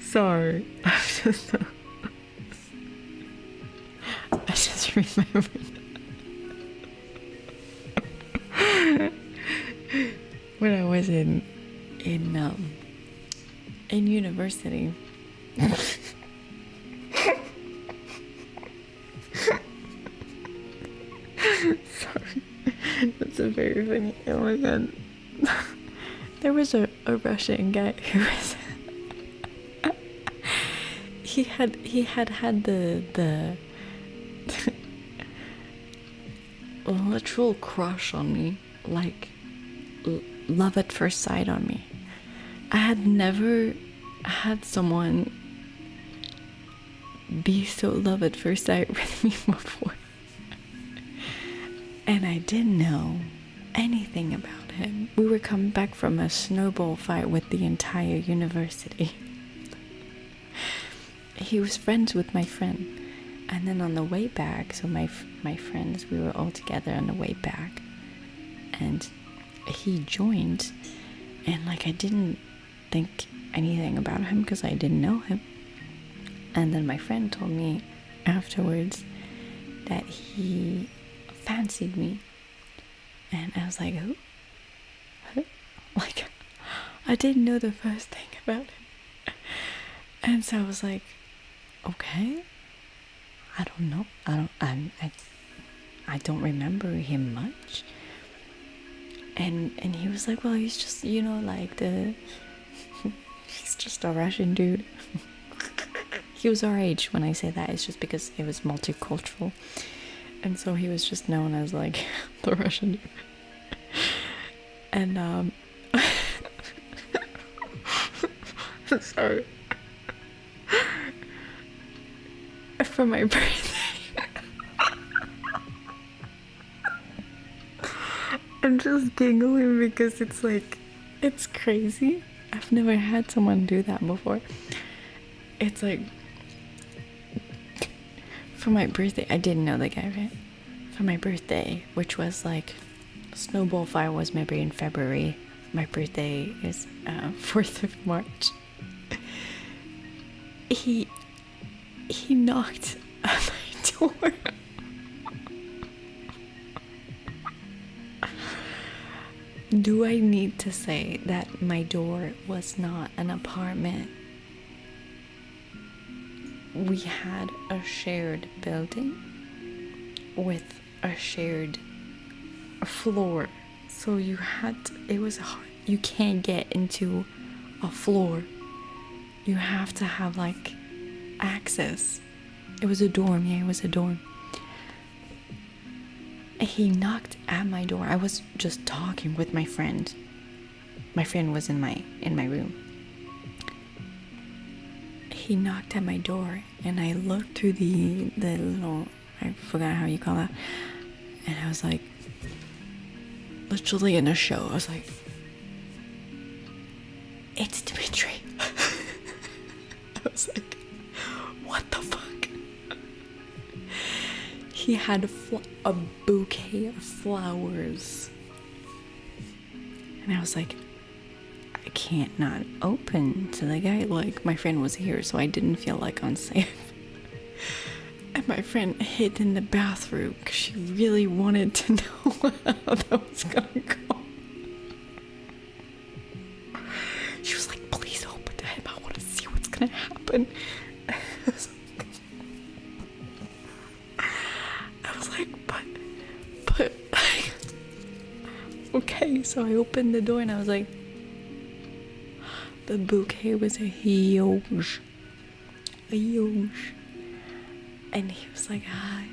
Sorry. I just remembered. When I was in university. Sorry. That's a very funny. Oh my god. There was a Russian guy who was he had the literal crush on me, like love at first sight on me. I had never had someone be so love at first sight with me before. And I didn't know anything about him. We were coming back from a snowball fight with the entire university. He was friends with my friend. And then on the way back, so my friends, we were all together on the way back. And he joined. And like, I didn't think anything about him because I didn't know him. And then my friend told me afterwards that he fancied me. And I was like, who? Like, I didn't know the first thing about him. And so I was like, okay, I don't know. I don't remember him much. And he was like, well, he's just, like he's just a Russian dude. He was our age. When I say that, it's just because it was multicultural. And so he was just known as like the Russian dude. And sorry. For my birthday, I'm just giggling because it's like, it's crazy. I've never had someone do that before. It's like, for my birthday, I didn't know the guy, right? For my birthday, which was like, snowball fight was maybe in February. My birthday is 4th of March. He knocked at my door. Do I need to say that my door was not an apartment? We had a shared building with a shared floor. So it was hard. You can't get into a floor. You have to have like access. It was a dorm. Yeah, it was a dorm. He knocked at my door. I was just talking with my friend. My friend was in my room. He knocked at my door, and I looked through the little, I forgot how you call that, and I was like, literally in a show, I was like, it's Dimitri. I was like, what the fuck? He had a bouquet of flowers, and I was like, I can't not open to the guy. Like, my friend was here, so I didn't feel like unsafe. And my friend hid in the bathroom because she really wanted to know how that was gonna go. She was like, please open to him, I want to see what's gonna happen. I was like, but okay. So I opened the door and I was like, the bouquet was huge. And he was like, hi. I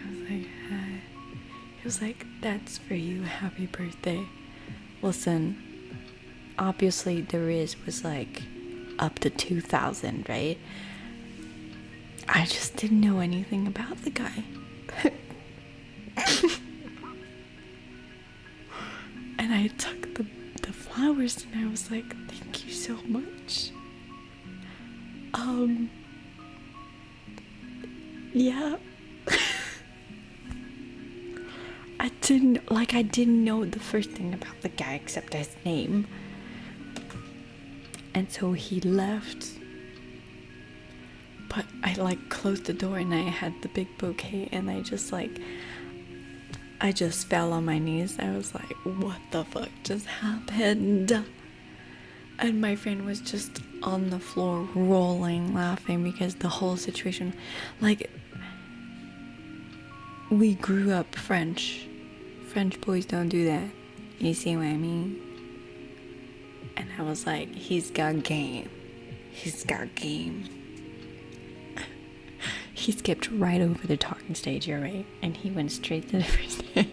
was like, hi. He was like, that's for you, happy birthday. Listen, obviously the risk was like up to 2,000, right? I just didn't know anything about the guy. And I took the flowers and I was like, thank you so much. Yeah. I didn't know the first thing about the guy except his name. And so he left. But I like closed the door and I had the big bouquet and I just fell on my knees. I was like, what the fuck just happened? And my friend was just on the floor rolling, laughing because the whole situation, like, we grew up French. French boys don't do that. You see what I mean? And I was like, he's got game. He's got game. He skipped right over the talking stage, you're right. And he went straight to the first day.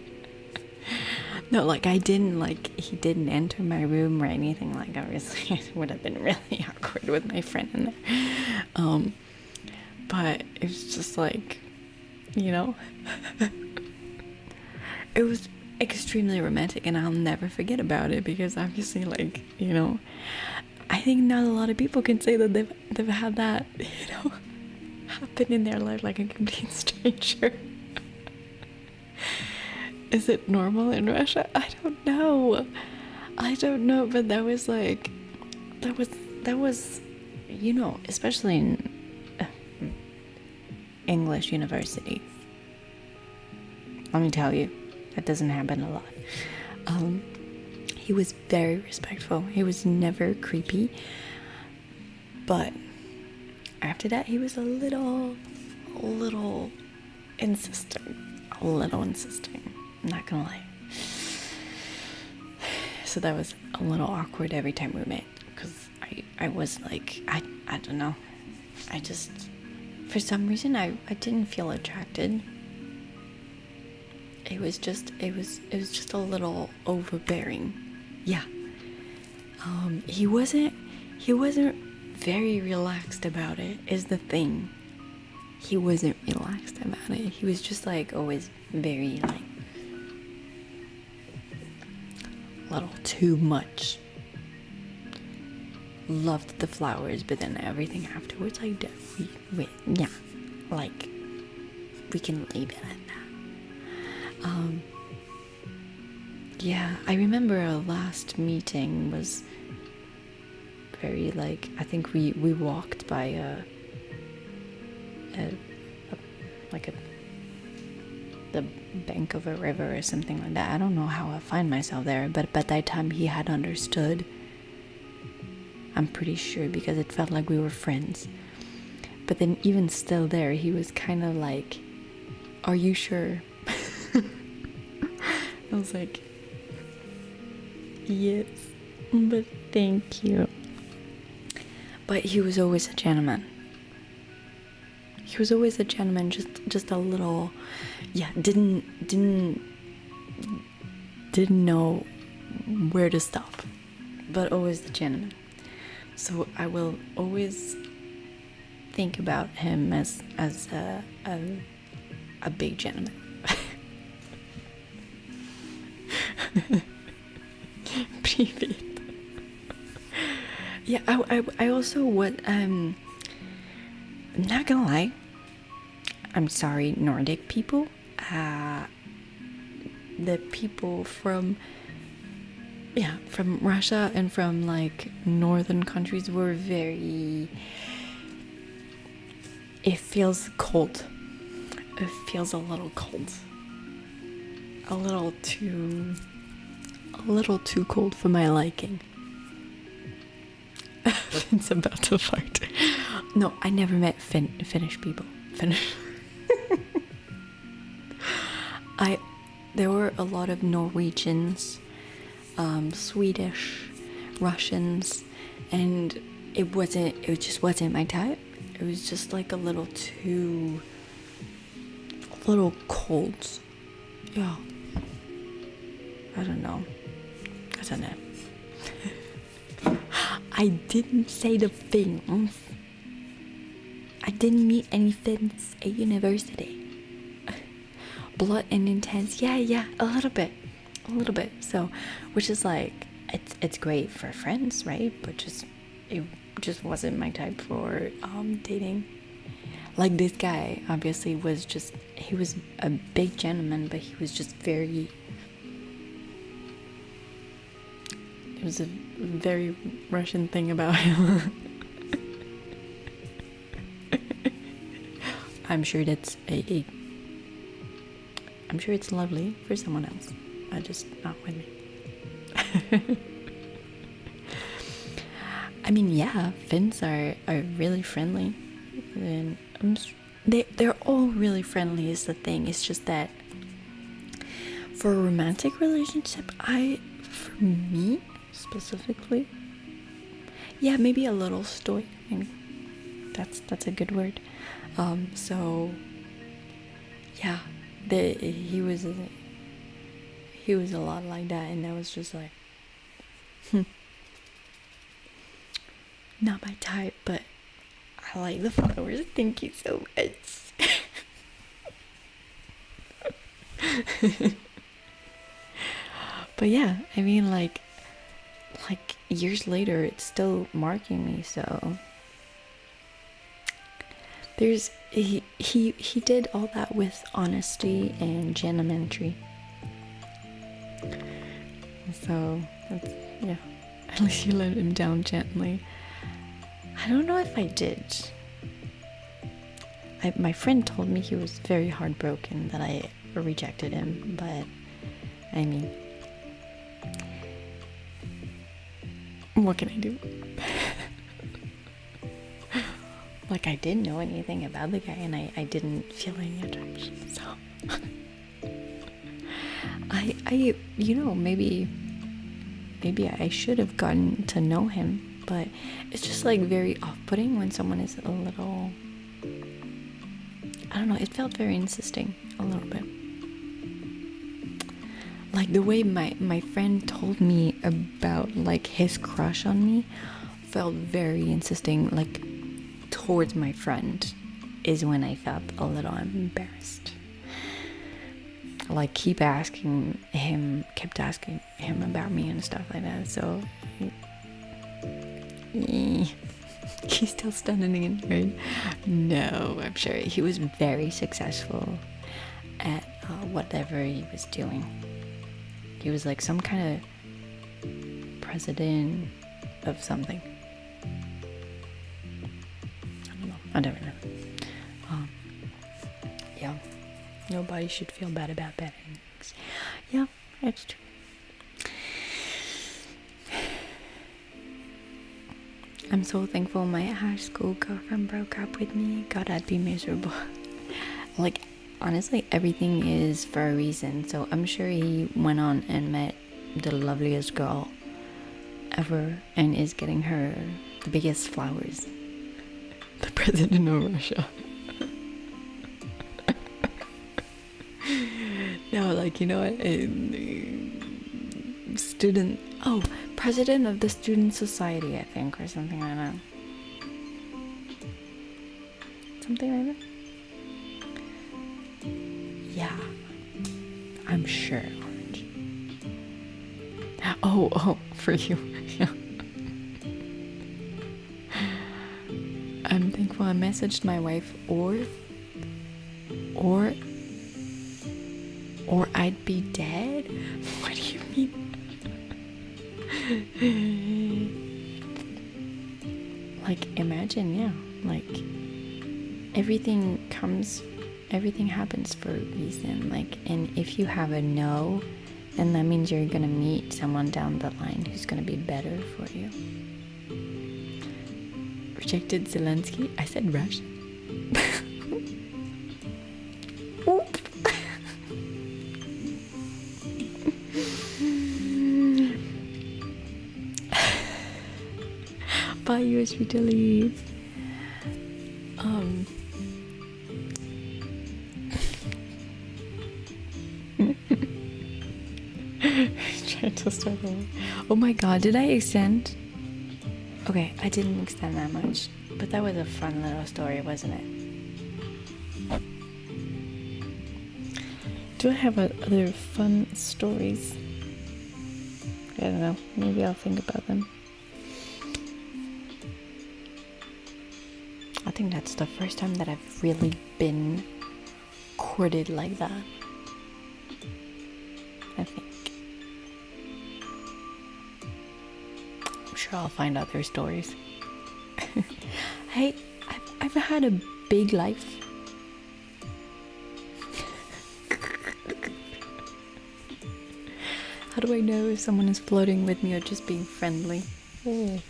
No, like, he didn't enter my room or anything. Like, obviously, it would have been really awkward with my friend in there. But it was just like, you know, it was extremely romantic and I'll never forget about it because obviously, like, you know, I think not a lot of people can say that they've had that, you know, happen in their life, like a complete stranger. Is it normal in Russia? I don't know, but that was, you know, especially in English university. Let me tell you, that doesn't happen a lot. He was very respectful. He was never creepy. But after that, he was a little insisting. I'm not gonna lie. So that was a little awkward every time we met. Because I was like, I don't know. I just, for some reason, I didn't feel attracted. It was just a little overbearing. Yeah. He wasn't very relaxed about it, is the thing. He wasn't relaxed about it. He was just like always very like a little too much. Loved the flowers, but then everything afterwards, like, yeah, like, we can leave it at that. Yeah, I remember our last meeting was very, like, I think we walked by the bank of a river or something like that. I don't know how I find myself there, but by that time he had understood. I'm pretty sure, because it felt like we were friends. But then even still there, he was kind of like, are you sure? I was like, Yes, but thank you. But he was always a gentleman. He was always a gentleman, just a little, yeah, didn't know where to stop, but always a gentleman. So I will always think about him as a big gentleman. Привет. Yeah, I also would I'm not gonna lie, I'm sorry, Nordic people, the people from Russia and from like northern countries were very, it feels cold. It feels a little cold. A little too cold for my liking. It's about to fart. No, I never met Finnish people. There were a lot of Norwegians, Swedish, Russians, and it just wasn't my type. It was just like a little cold. Yeah. I don't know. I didn't say the Finns. I didn't meet any Finns at university. Blunt and intense, yeah, a little bit. So, which is like, it's great for friends, right? But it just wasn't my type for dating. Like this guy, obviously, he was a big gentleman, but he was just very. It was a very Russian thing about him. I'm sure that's I'm sure it's lovely for someone else. Just not with me. I mean, yeah, Finns are really friendly, and they're all really friendly. Is the thing. It's just that for a romantic relationship, for me specifically, yeah, maybe a little stoic. I mean, that's a good word. So yeah, he was a lot like that, and I was just like, not my type, but I like the flowers. Thank you so much. But yeah, I mean, like years later, it's still marking me. So he did all that with honesty and gentlemanry. So yeah, at least you let him down gently. I don't know if I did. My friend told me he was very heartbroken that I rejected him, but I mean, what can I do? Like, I didn't know anything about the guy, and I didn't feel any attraction, so I maybe I should have gotten to know him, but it's just like very off-putting when someone is a little, I don't know, it felt very insisting a little bit. Like the way my friend told me about like his crush on me felt very insisting, like towards my friend, is when I felt a little embarrassed. Like kept asking him about me and stuff like that. So he's still standing in, right? No, I'm sure he was very successful at whatever he was doing. He was like some kind of president of something. I don't know. Yeah, nobody should feel bad about bad things. Yeah, that's true. I'm so thankful my high school girlfriend broke up with me. God, I'd be miserable. Like, honestly, everything is for a reason. So I'm sure he went on and met the loveliest girl ever and is getting her the biggest flowers. The president of Russia. No, like, you know what? President of the Student Society, I think, or something like that. Something like that. Yeah, I'm sure. Orange. Oh, for you. Yeah. I'm thankful I messaged my wife, or I'd be dead? What do you mean? Like, imagine, yeah, like, everything happens for a reason, like, and if you have a no, then that means you're gonna meet someone down the line who's gonna be better for you. Rejected Zelensky? I said Russian. Bye, USB delete. Trying to start over. Oh my god, did I extend? Okay, I didn't extend that much, but that was a fun little story, wasn't it? Do I have other fun stories? I don't know, maybe I'll think about them. I think that's the first time that I've really been courted like that. I think. I'm sure I'll find other stories. Hey, I've had a big life. How do I know if someone is flirting with me or just being friendly? Oh.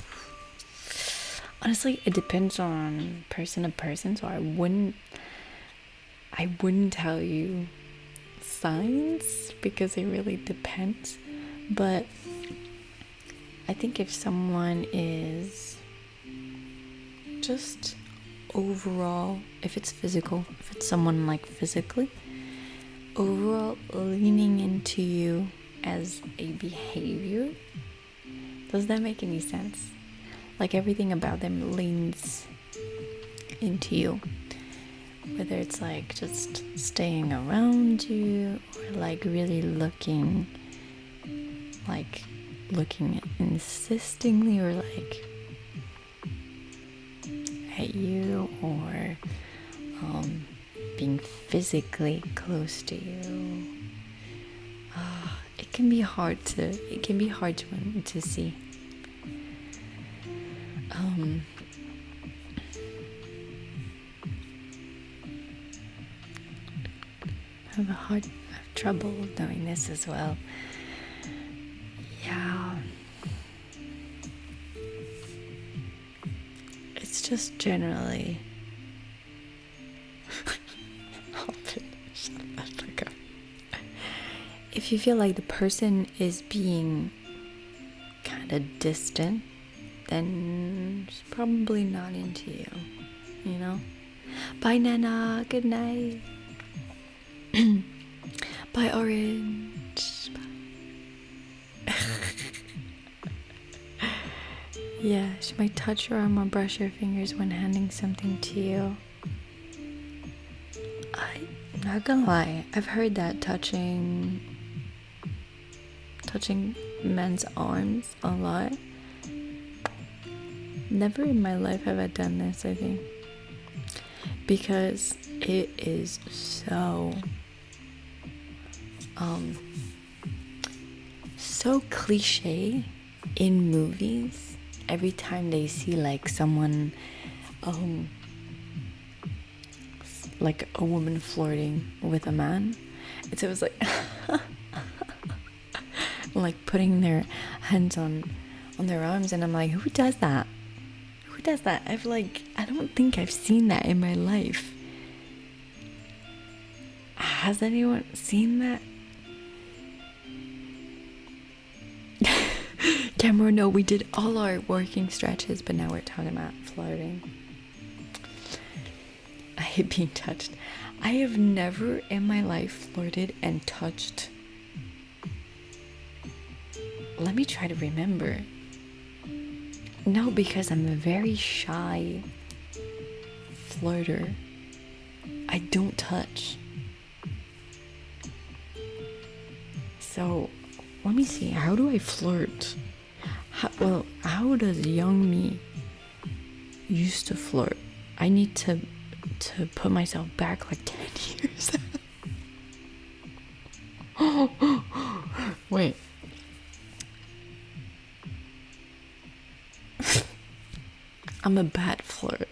Honestly, it depends on person to person, so I wouldn't tell you signs because it really depends. But I think if someone is just overall, if it's physical, if it's someone like physically, overall leaning into you as a behavior, does that make any sense? Like everything about them leans into you, whether it's like just staying around you or like really looking insistingly or like at you, or being physically close to you. It can be hard to see. I have trouble knowing this as well. Yeah. It's just generally shut the fuck up. If you feel like the person is being kind of distant, then it's probably not into you, you know? Bye, Nana. Good night. Bye, Orange. Bye. Yeah, she might touch your arm or brush your fingers when handing something to you. I'm not gonna lie, I've heard that touching men's arms a lot. Never in my life have I done this, I think, because it is so cliche in movies. Every time they see like someone, like a woman flirting with a man, it's always like like putting their hands on their arms, and I'm like, who does that? I don't think I've seen that in my life. Has anyone seen that? Cameron, no, we did all our working stretches, but now we're talking about flirting. I hate being touched. I have never in my life flirted and touched. Let me try to remember. No, because I'm a very shy flirter. I don't touch. So, let me see. How do I flirt? How does young me used to flirt? I need to put myself back like 10 years. Wait. I'm a bad flirt.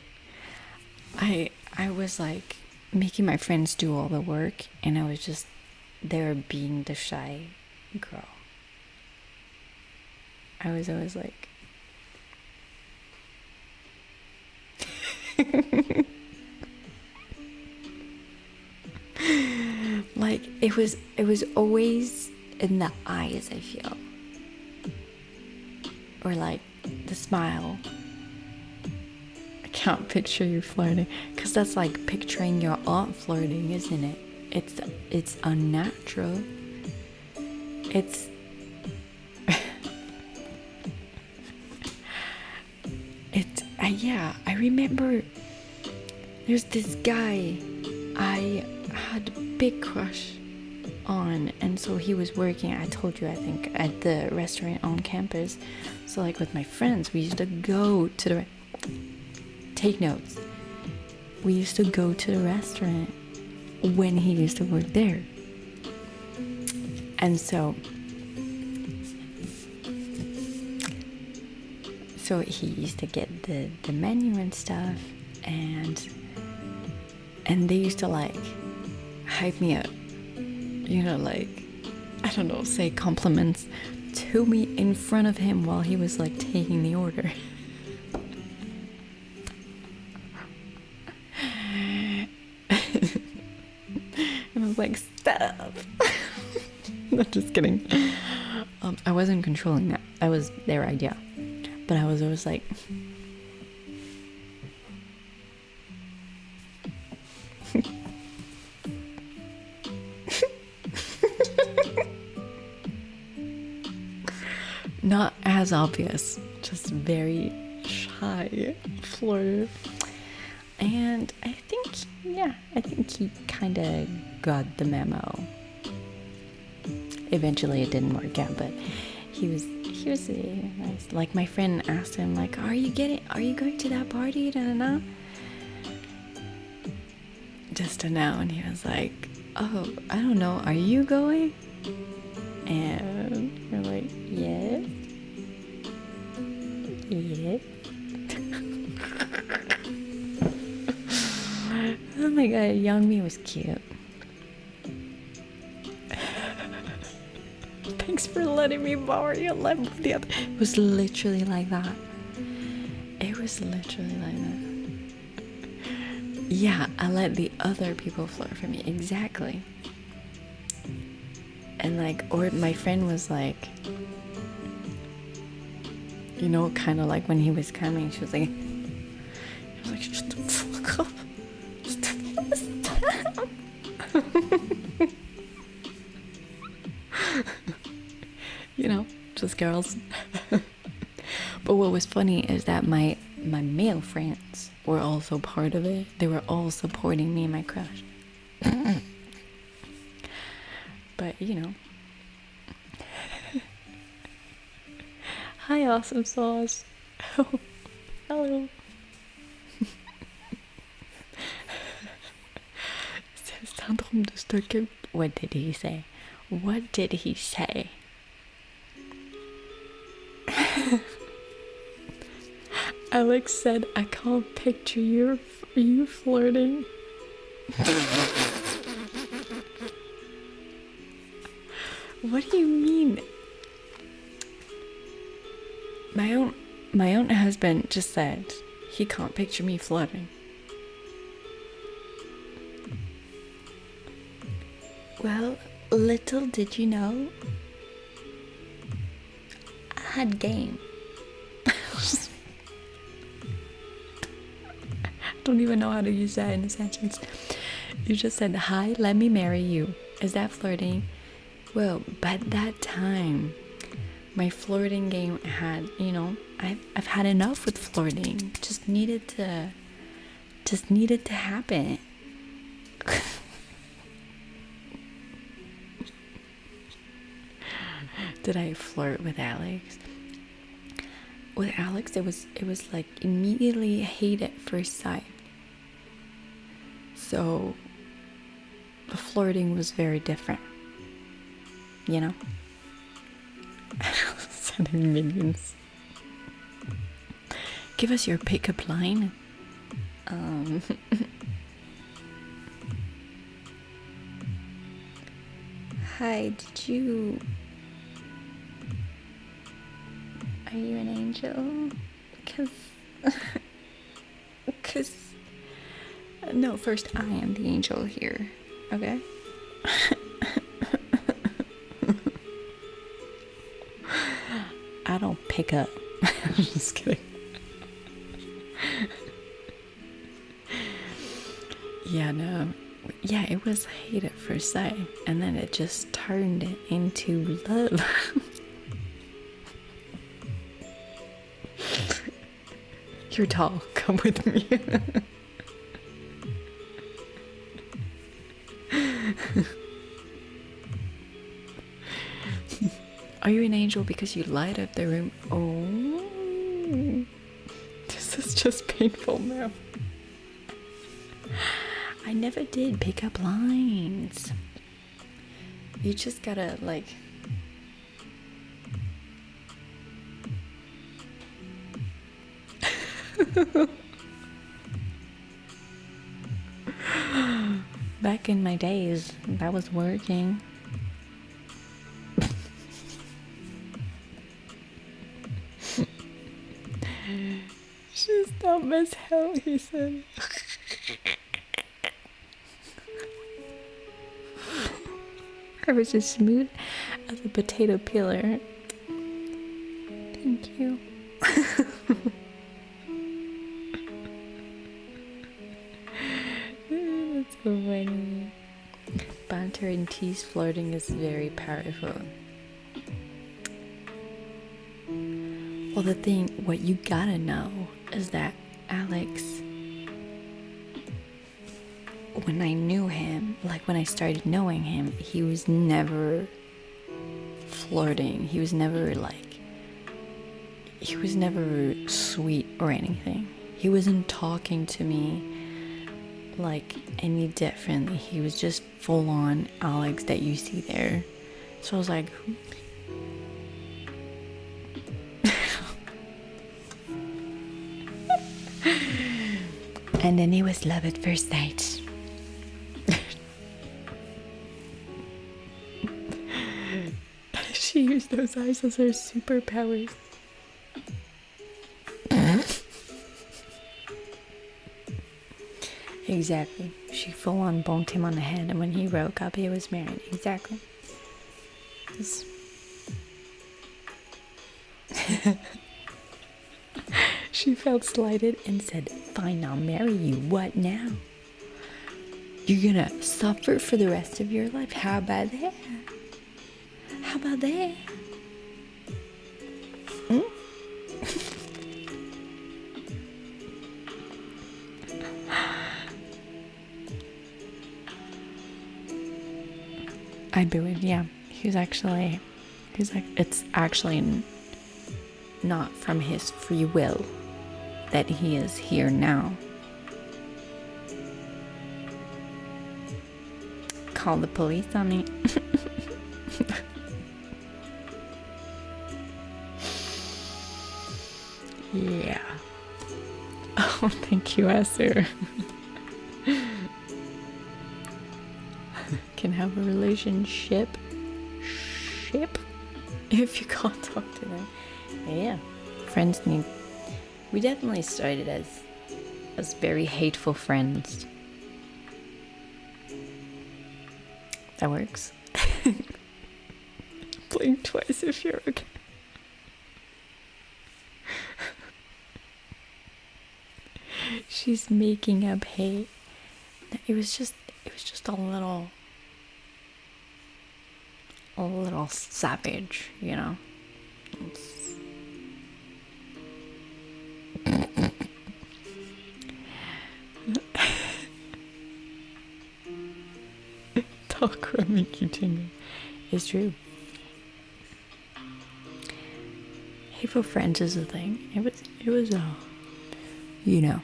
I was like making my friends do all the work, and I was just there being the shy girl. I was always like like it was always in the eyes, I feel, or like the smile. I can't picture you flirting, because that's like picturing your aunt flirting, isn't it? It's unnatural. It's yeah, I remember there's this guy I had a big crush on, and so he was working, I told you, I think, at the restaurant on campus. So like with my friends, we used to go to the take notes. We used to go to the restaurant when he used to work there. And so he used to get the menu and stuff, and they used to like hype me up, you know, like, I don't know, say compliments to me in front of him while he was like taking the order. And I was like, stop. No, just kidding. I wasn't controlling that. That was their idea. But I was always like, not as obvious, just very shy flirter. And I think he kind of got the memo. Eventually it didn't work out, but he was nice. Like, my friend asked him, like, are you going to that party? Da, da, da. Just to know, and he was like, oh, I don't know, are you going? And we're like, yes. Oh my god, young me was cute. Thanks for letting me borrow your lemon with the other. It was literally like that. Yeah, I let the other people flirt for me. Exactly. And like, or my friend was like, you know, kind of like when he was coming, she was like, shut the fuck up. Stop. You know, just girls. But what was funny is that my male friends were also part of it. They were all supporting me and my crush. But, you know. Hi, awesome sauce. Hello. Syndrome de Stockholm. What did he say? Alex said, I can't picture you flirting. What do you mean? My own husband just said he can't picture me flirting. Well, little did you know, had game. I don't even know how to use that in a sentence. You just said, hi, let me marry you. Is that flirting? Well, by that time, my flirting game had, I've had enough with flirting. Just needed to happen. Did I flirt with Alex? With Alex, it was like immediately hate at first sight. So the flirting was very different. Sending minions. Give us your pickup line. Hi, are you an angel? Because no, first I am the angel here, okay? I don't pick up. I'm just kidding. Yeah, it was hate at first sight, and then it just turned into love. You're tall, come with me. Are you an angel because you light up the room? Oh, this is just painful now. I never did pick up lines. You just gotta back in my days, that was working. She's dumb as hell, he said. I was as smooth as a potato peeler. Thank you. That's so funny. Banter and tease flirting is very powerful. Well, what you gotta know is that Alex, when I knew him, when I started knowing him, he was never flirting. He was never sweet or anything. He wasn't talking to me any differently. He was just full on Alex that you see there. So I was like, and then it was love at first sight. She used those eyes as her superpowers. Exactly. She full on bonked him on the head, and when he woke up, he was married. Exactly. She felt slighted and said, fine, I'll marry you. What now? You're gonna suffer for the rest of your life? How about that? How about that? I believe, yeah. He's like, it's actually not from his free will that he is here now. Call the police on me. Yeah. Oh, thank you, Esther. Can have a relationship if you can't talk to them. Yeah, friends we definitely started as very hateful friends. That works. Blink twice if you're okay. She's making up hate. It was just a little savage, you know. Talk make you tingle. It's true. Hateful friends is a thing. It was you know.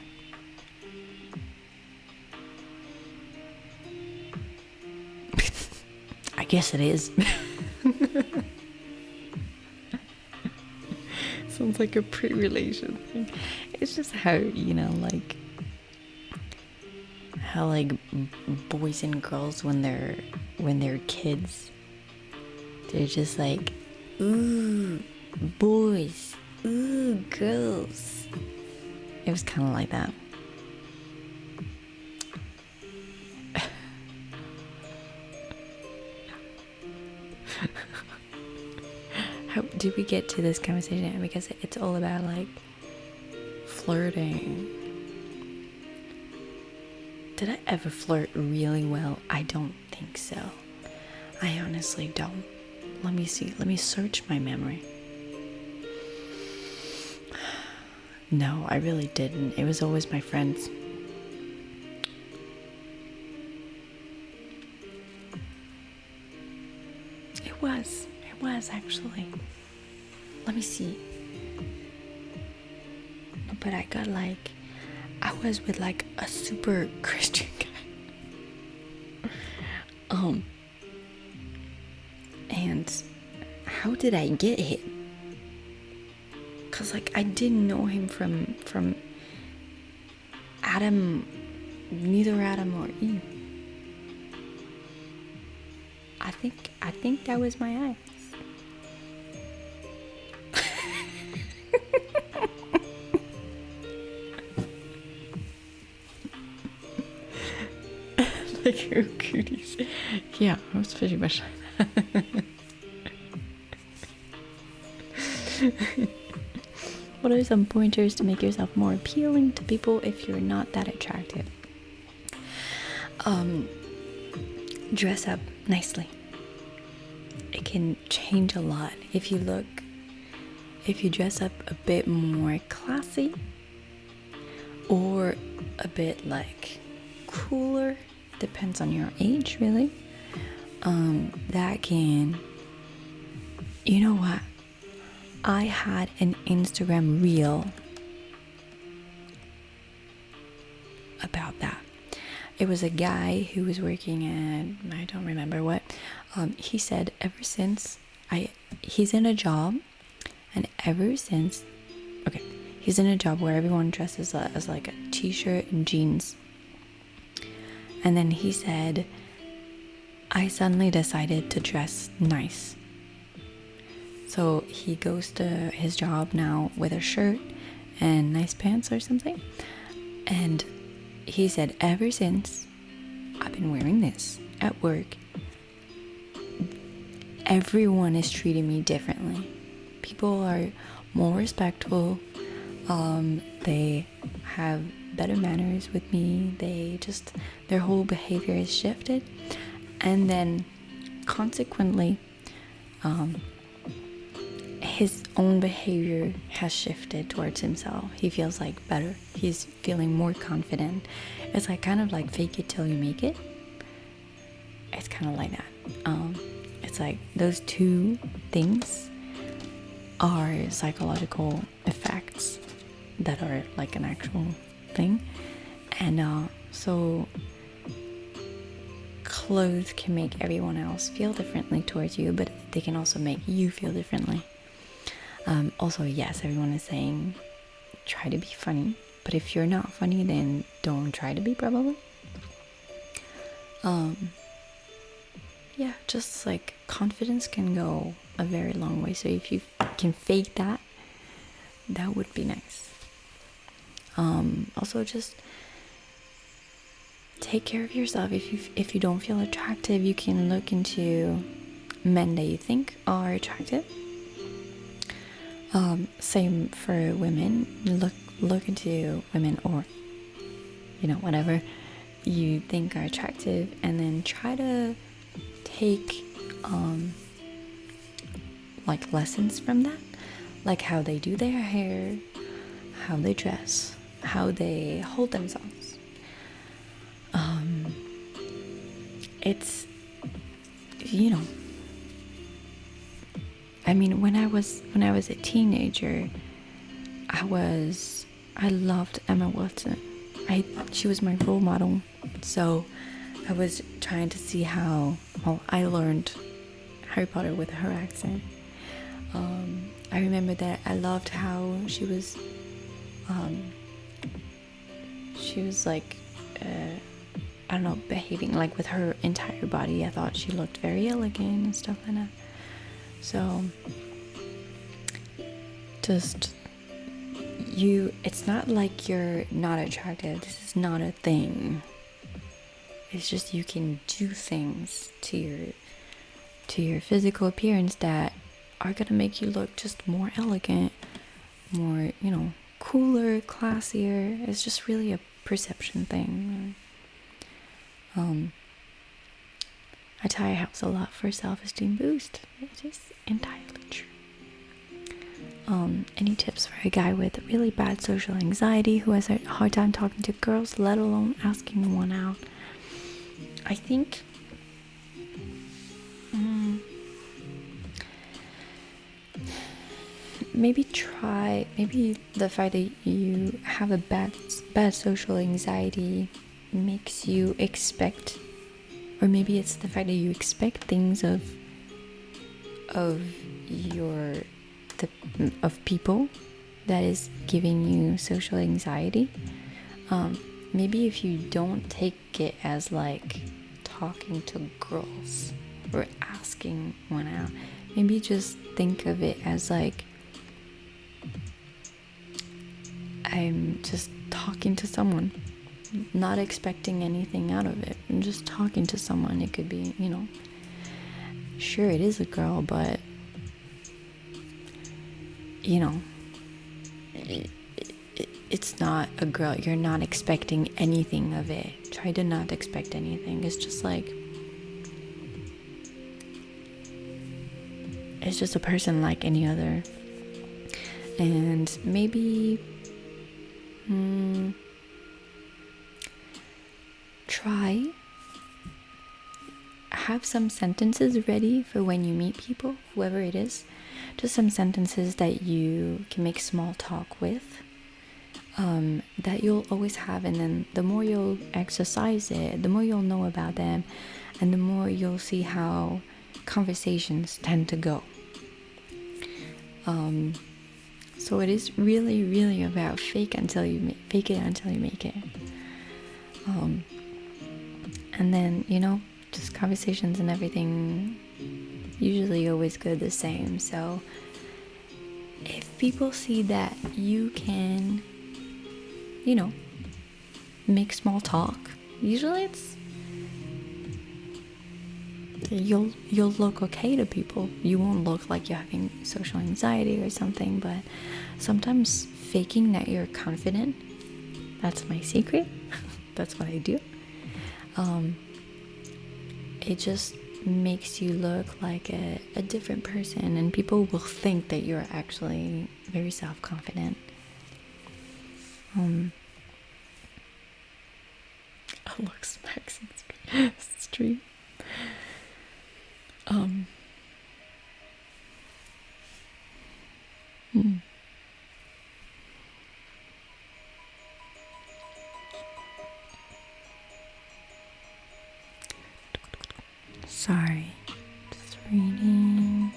I guess it is. Sounds like a pre-relation thing. It's just how, you know, like how like boys and girls when they're kids, they're just like, ooh, boys, ooh, girls. It was kind of like that. How did we get to this conversation? Because it's all about like flirting. Did I ever flirt really well? I don't think so. I honestly don't. Let me see. Let me search my memory. No, I really didn't. It was always my friends. It was actually. Let me see. But I was with like a super Christian guy. And how did I get him? Cause like I didn't know him from Adam, neither Adam or Eve. I think that was my ex. Like your cooties. Yeah, I was pretty much like that. What are some pointers to make yourself more appealing to people if you're not that attractive? Dress up nicely. It can change a lot. If you dress up a bit more classy or a bit like cooler, depends on your age really. That can, you know what? I had an Instagram reel about that. It was a guy who was working at, I don't remember what. He said ever since he's in a job, and ever since, okay, he's in a job where everyone dresses as like a t-shirt and jeans. And then he said, I suddenly decided to dress nice. So he goes to his job now with a shirt and nice pants or something. And he said, ever since I've been wearing this at work, everyone is treating me differently. People are more respectful. They have better manners with me. Their whole behavior is shifted. And then consequently, his own behavior has shifted towards himself. He feels like better. He's feeling more confident. It's like kind of like fake it till you make it. It's kind of like that. It's like those two things are psychological effects that are like an actual thing. And so clothes can make everyone else feel differently towards you, but they can also make you feel differently. Also, yes, everyone is saying try to be funny, but if you're not funny, then don't try to be, probably. Yeah, just like confidence can go a very long way. So if you can fake that, that would be nice. Also, just take care of yourself. If you don't feel attractive, you can look into men that you think are attractive. Same for women. Look into women, or whatever you think are attractive, and then try to take like lessons from that, like how they do their hair, how they dress, how they hold themselves. It's, I mean, when I was a teenager, I loved Emma Watson. She was my role model. So I was trying to see how, I learned Harry Potter with her accent. I remember that I loved how she was like, I don't know, behaving like with her entire body. I thought she looked very elegant and stuff like that. So just, it's not like you're not attractive. This is not a thing. It's just you can do things to your physical appearance that are gonna make you look just more elegant, more, cooler, classier. It's just really a perception thing. Attire helps a lot for self-esteem boost. It is entirely true. Any tips for a guy with really bad social anxiety who has a hard time talking to girls, let alone asking one out? I think maybe the fact that you have a bad social anxiety makes you expect, or maybe it's the fact that you expect things of people that is giving you social anxiety. Maybe if you don't take it as like talking to girls or asking one out, maybe just think of it as like, I'm just talking to someone, not expecting anything out of it. I'm just talking to someone. It could be, sure, it is a girl, but it's not a girl. You're not expecting anything of it. Try to not expect anything. It's just like, it's just a person like any other. And maybe have some sentences ready for when you meet people, whoever it is. Just some sentences that you can make small talk with, that you'll always have. And then the more you'll exercise it, the more you'll know about them, and the more you'll see how conversations tend to go. So it is really, really about fake it until you make it. And then, just conversations and everything usually always go the same. So if people see that you can, make small talk, usually you'll look okay to people. You won't look like you're having social anxiety or something. But sometimes faking that you're confident, that's my secret. That's what I do. It just makes you look like a different person, and people will think that you're actually very self-confident. Look, smacks in stream. Sorry, just reading.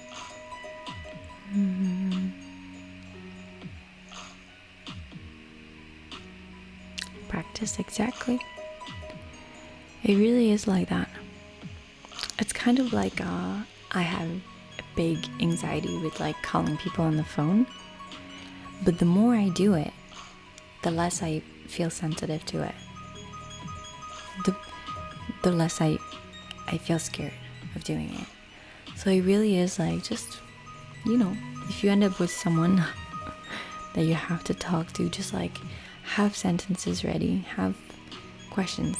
Practice, exactly. It really is like that. It's kind of like I have a big anxiety with like calling people on the phone, but the more I do it, the less I feel sensitive to it. The less I feel scared of doing it. So it really is like, just, if you end up with someone that you have to talk to, just like have sentences ready, have questions.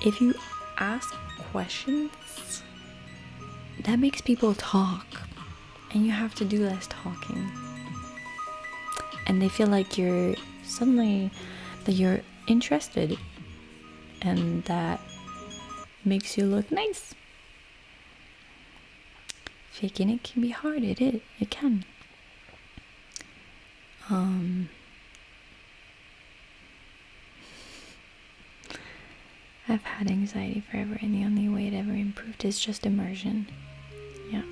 If you ask questions, that makes people talk, and you have to do less talking. And they feel like you're interested, and that makes you look nice. Faking it can be hard. It can. I've had anxiety forever, and the only way it ever improved is just immersion. Yeah.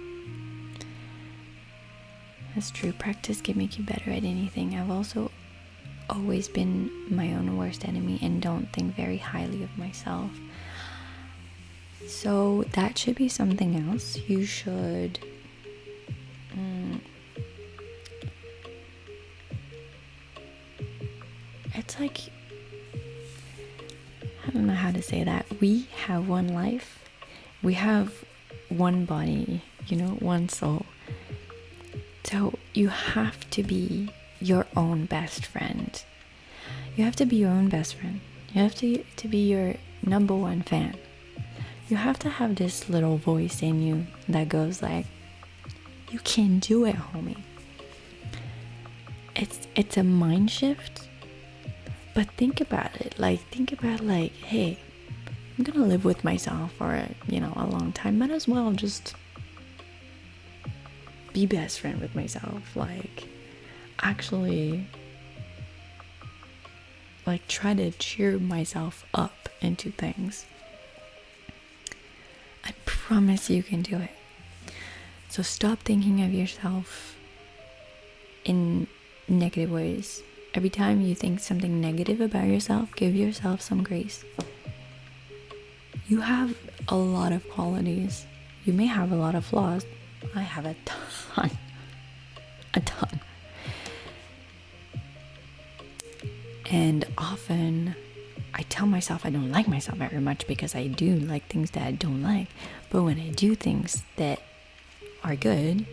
That's true. Practice can make you better at anything. I've also always been my own worst enemy and don't think very highly of myself. So that should be something else. You should it's like, I don't know how to say that. We have one life. We have one body, one soul. So you have to be your own best friend. You have to be your own best friend. You have to be your number one fan. You have to have this little voice in you that goes like, you can do it, homie. It's a mind shift. But think about it. Hey, I'm gonna live with myself for a long time. Might as well just be best friend with myself. Actually, try to cheer myself up into things. I promise you can do it. So stop thinking of yourself in negative ways. Every time you think something negative about yourself, give yourself some grace. You have a lot of qualities. You may have a lot of flaws. I have a ton. And often I tell myself I don't like myself very much because I do like things that I don't like. But when I do things that are good,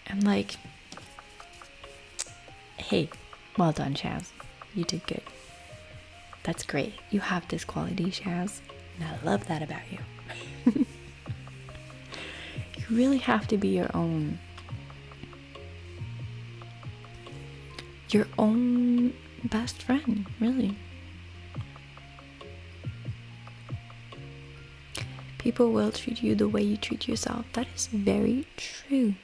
I'm like, hey, well done, Shaz. You did good. That's great. You have this quality, Shaz. And I love that about you. You really have to be your own best friend, really. People will treat you the way you treat yourself. That is very true.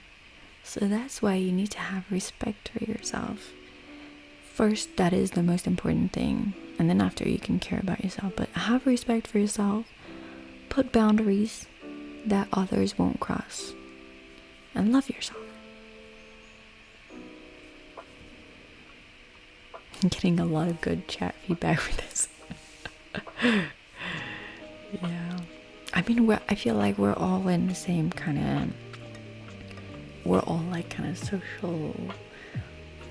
So that's why you need to have respect for yourself. First, that is the most important thing. And then after, you can care about yourself. But have respect for yourself. Put boundaries that others won't cross. And love yourself. I'm getting a lot of good chat feedback for this. Yeah. I mean, I feel like we're all in the same kind of... We're all kind of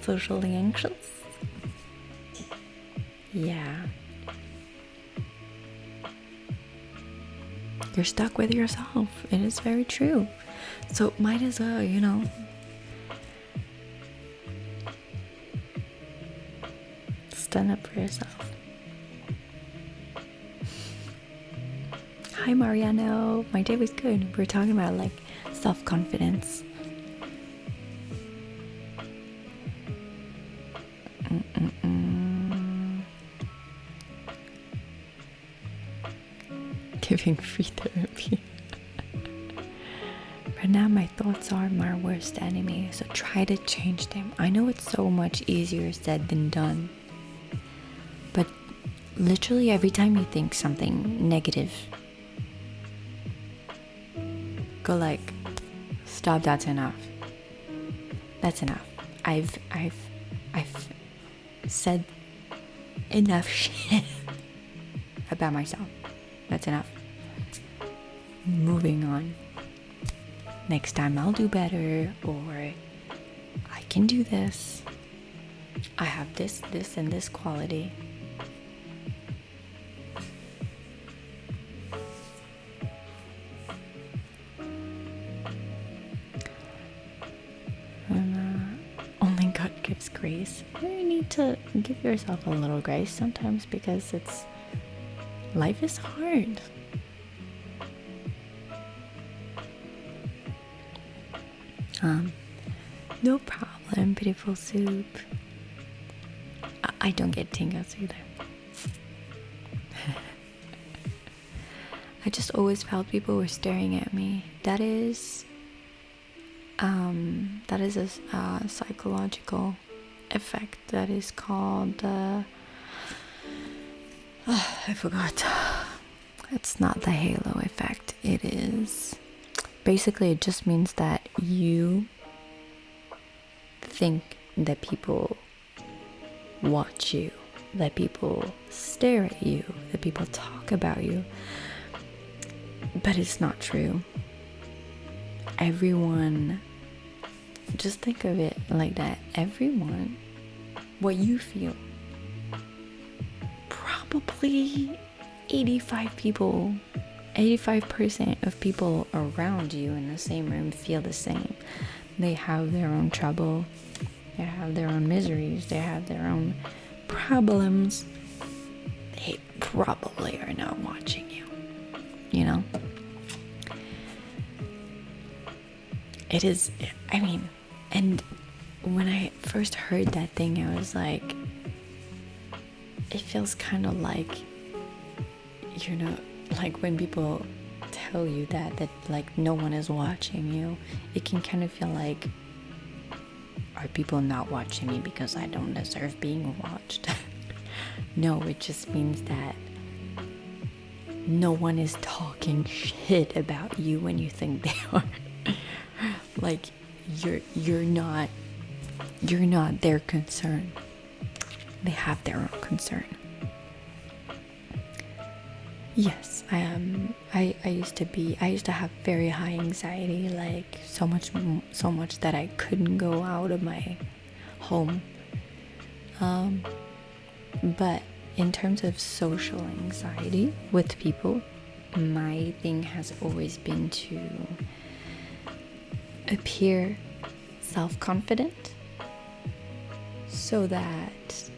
socially anxious. Yeah. You're stuck with yourself. It is very true. So might as well, stand up for yourself. Hi Mariano. My day was good. We're talking about self-confidence. Giving free therapy. Right now my thoughts are my worst enemy, so try to change them. I know it's so much easier said than done, but literally every time you think something negative, go stop, that's enough. That's enough. I've said enough shit about myself. That's enough. Moving on. Next time I'll do better, or I can do this. I have this, and this quality. And only God gives grace. You need to give yourself a little grace sometimes, because life is hard. No problem, beautiful soup. I don't get tingles either. I just always felt people were staring at me. That is a psychological effect that is called I forgot. It's not the halo effect. It is basically, it just means that you think that people watch you, that people stare at you, that people talk about you. But it's not true. Everyone, just think of it like that. Everyone, what you feel, probably 85% of people around you in the same room feel the same. They have their own trouble, they have their own miseries, they have their own problems. They probably are not watching you, you know? It is, I mean, and when I first heard that thing, I was like, it feels kind of like, you know, like when people tell you that like no one is watching you, it can kind of feel like, are people not watching me because I don't deserve being watched? No, it just means that no one is talking shit about you when you think they are. Like you're not their concern. They have their own concern. Yes, I used to have very high anxiety, like so much that I couldn't go out of my home. But in terms of social anxiety with people, my thing has always been to appear self-confident, so that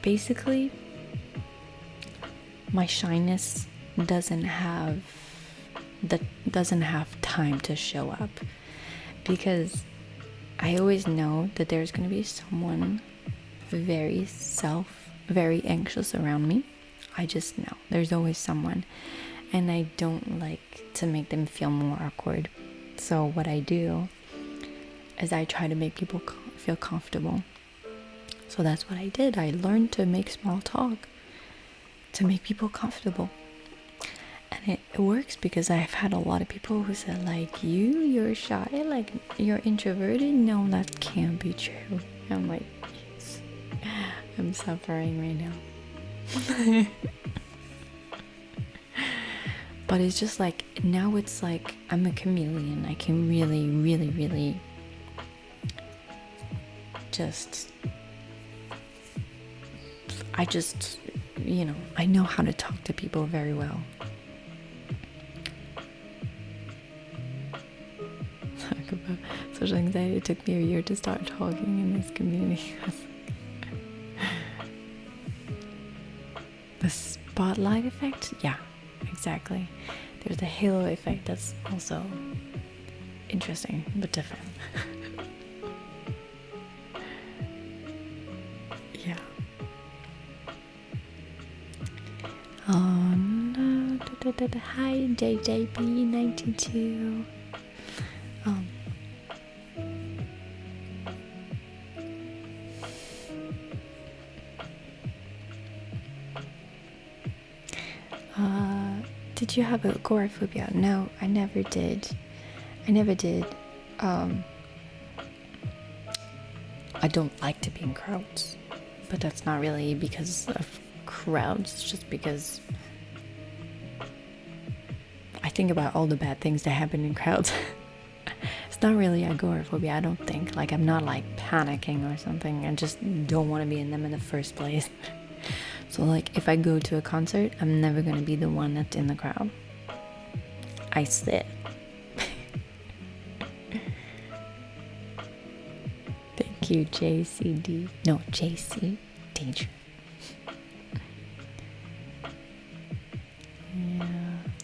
basically my shyness doesn't have time to show up, because I always know that there's going to be someone very anxious around me. I just know there's always someone, and I don't like to make them feel more awkward. So what I do is I try to make people feel comfortable. So that's what I did. I learned to make small talk to make people comfortable, and it works, because I've had a lot of people who said, like, you're shy, like you're introverted. No, that can't be true. I'm like, yes, I'm suffering right now. But it's just like, now it's like I'm a chameleon. I can really, really, really you know, I know how to talk to people very well. Talk about social anxiety. It took me a year to start talking in this community. The spotlight effect? Yeah, exactly. There's the halo effect that's also interesting but different. Yeah. Oh no. Hi JJB92. Did you have agoraphobia? No, I never did. I don't like to be in crowds, but that's not really because of crowds. It's just because I think about all the bad things that happen in crowds. It's not really agoraphobia, I don't think. Like, I'm not like panicking or something. I just don't want to be in them in the first place. So like, if I go to a concert, I'm never gonna be the one that's in the crowd. I sit. Thank you, JCD. No, JC Danger. Yeah.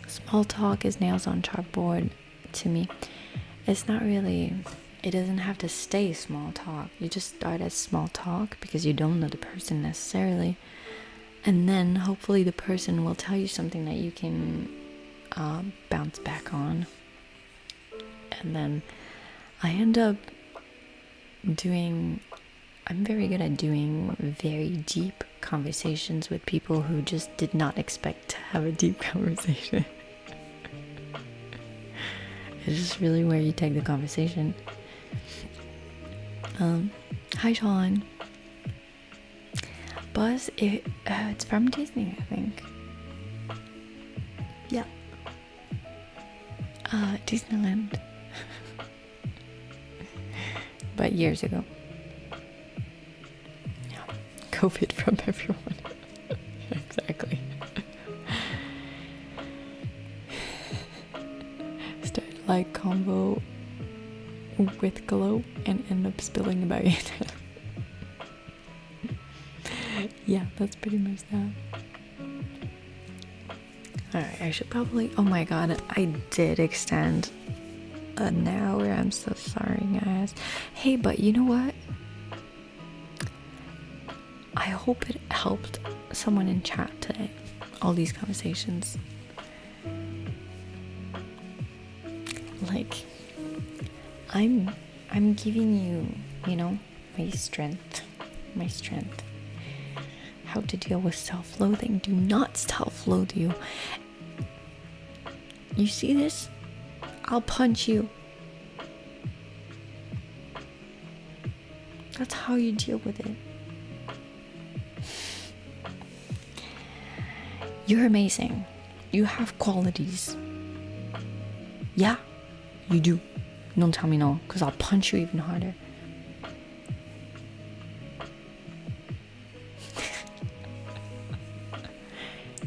Small talk is nails on chalkboard to me. It's not really, it doesn't have to stay small talk. You just start as small talk because you don't know the person necessarily. And then hopefully the person will tell you something that you can bounce back on. And then I end up I'm very good at doing very deep conversations with people who just did not expect to have a deep conversation. It's just really where you take the conversation. Hi Sean. Buzz, it's from Disney, I think. Yeah. Disneyland. But years ago. Yeah. COVID from everyone. Exactly. Started like combo with Glow and end up spilling about it. Yeah, that's pretty much that. Alright, I should probably, oh my god, I did extend an hour. I'm so sorry, guys. Hey, but you know what? I hope it helped someone in chat today. All these conversations. Like, I'm giving you, you know, my strength. How to deal with self-loathing. Do not self-loathe you. You see this? I'll punch you. That's how you deal with it. You're amazing. You have qualities. Yeah, you do. Don't tell me no, because I'll punch you even harder.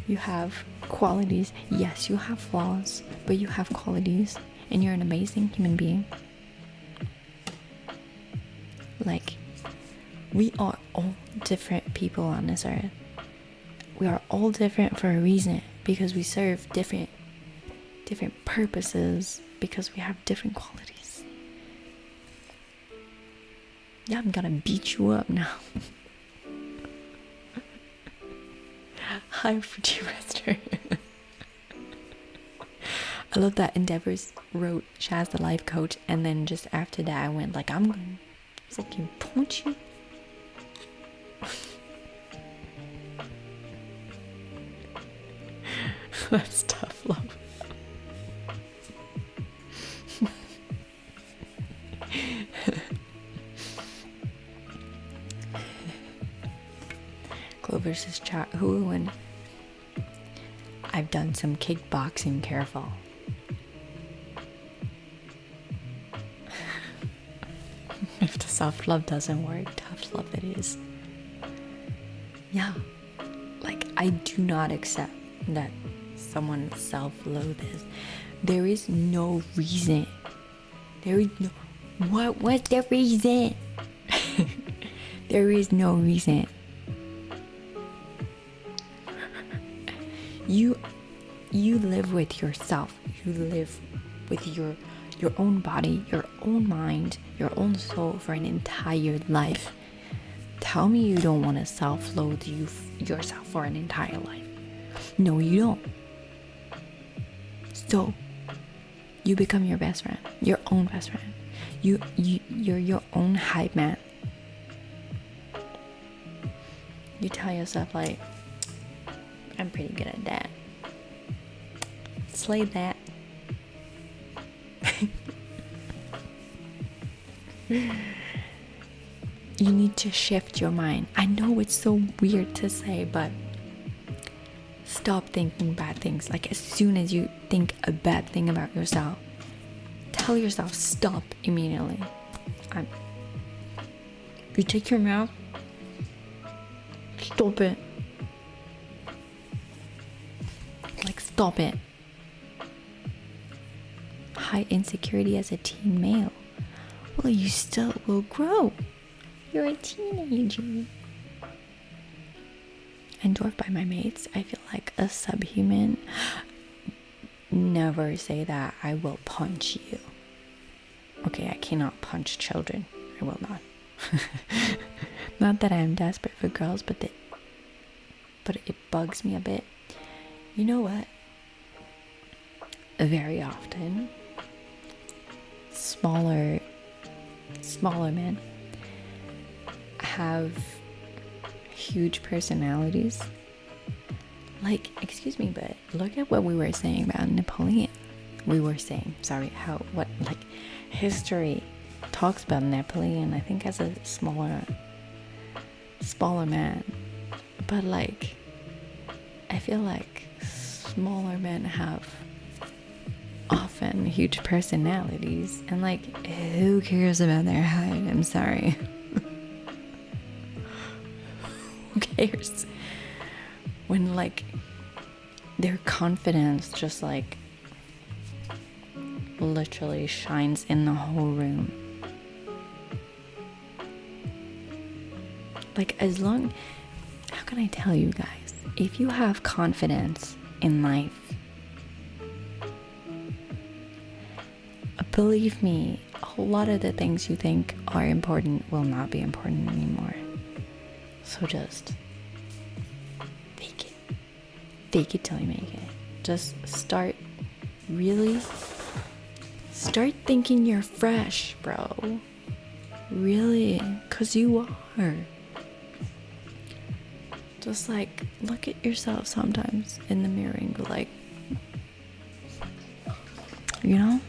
You have qualities. Yes, you have flaws, but you have qualities, and you're an amazing human being. Like, we are all different people on this earth. We are all different for a reason, because we serve different purposes, because we have different qualities. Yeah, I'm gonna beat you up now. Hi, Fruity Rester. I love that Endeavors wrote Shaz the life coach, and then just after that I went like, I'm gonna fucking punch you. That's tough love. Glow versus chat. Who will win? I've done some kickboxing, careful. If the soft love doesn't work, tough love it is. Yeah. Like, I do not accept that someone self-loathes. There is no reason. There is no... What's the reason? There is no reason. You live with yourself. You live with your own body, your own mind, your own soul for an entire life. Tell me you don't want to self-loathe yourself for an entire life. No, you don't. So you become your best friend, your own best friend. You're your own hype man. You tell yourself like, I'm pretty good at that. Slay that. You need to shift your mind. I know it's so weird to say, but stop thinking bad things. Like, as soon as you think a bad thing about yourself, tell yourself stop immediately. You take your mouth, stop it. Like, stop it. High insecurity as a teen male. Well, you still will grow. You're a teenager. And dwarfed by my mates, I feel like a subhuman. Never say that. I will punch you. Okay, I cannot punch children. I will not. Not that I am desperate for girls, but it bugs me a bit. You know what? Very often, smaller men have huge personalities. Like, excuse me, but look at what we were saying about Napoleon. History talks about Napoleon, I think, as a smaller man. But like, I feel like smaller men have often huge personalities, and like, who cares about their height? I'm sorry. Who cares? When like their confidence just like literally shines in the whole room. Like, how can I tell you guys? If you have confidence in life, believe me, a lot of the things you think are important will not be important anymore. So just fake it till you make it. Just start thinking you're fresh, bro. Really, 'cause you are. Just like, look at yourself sometimes in the mirror and go like, you know?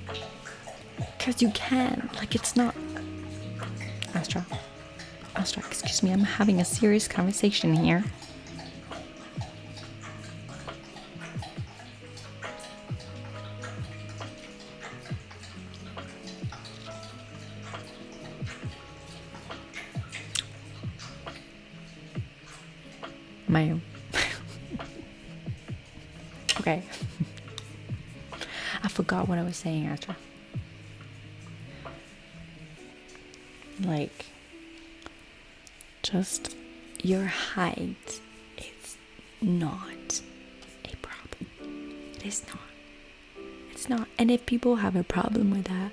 'Cause you can. Like, it's not... Astra, excuse me, I'm having a serious conversation here. Okay. I forgot what I was saying, Astra. Like, just your height is not a problem. It is not. It's not. And if people have a problem with that,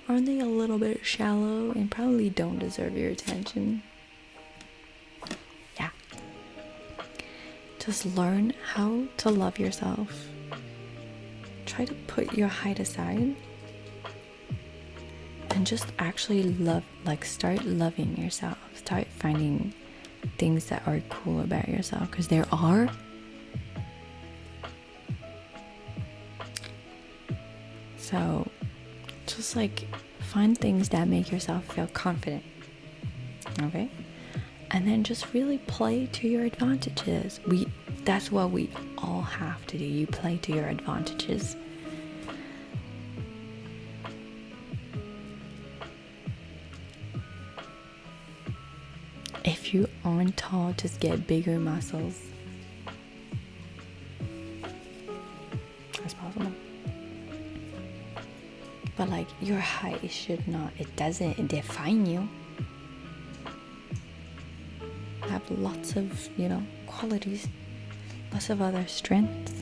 aren't they a little bit shallow and probably don't deserve your attention? Yeah. Just learn how to love yourself. Try to put your height aside and just actually start loving yourself. Start finding things that are cool about yourself, because there are. So just like find things that make yourself feel confident. Okay? And then just really play to your advantages. That's what we all have to do. You play to your advantages. If you aren't tall, just get bigger muscles. That's possible. But like, your height it doesn't define you. Have lots of, qualities, lots of other strengths.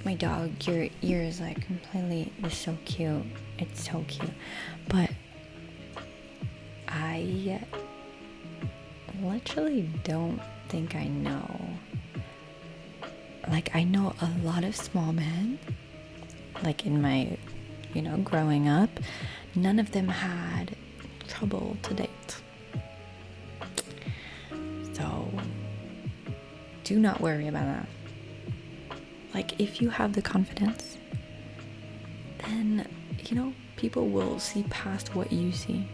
My dog, your ear is like completely, it's so cute. It's so cute. But I literally don't think I know. Like, I know a lot of small men, like in my, growing up. None of them had trouble to date. So do not worry about that. Like, if you have the confidence, then, people will see past what you see.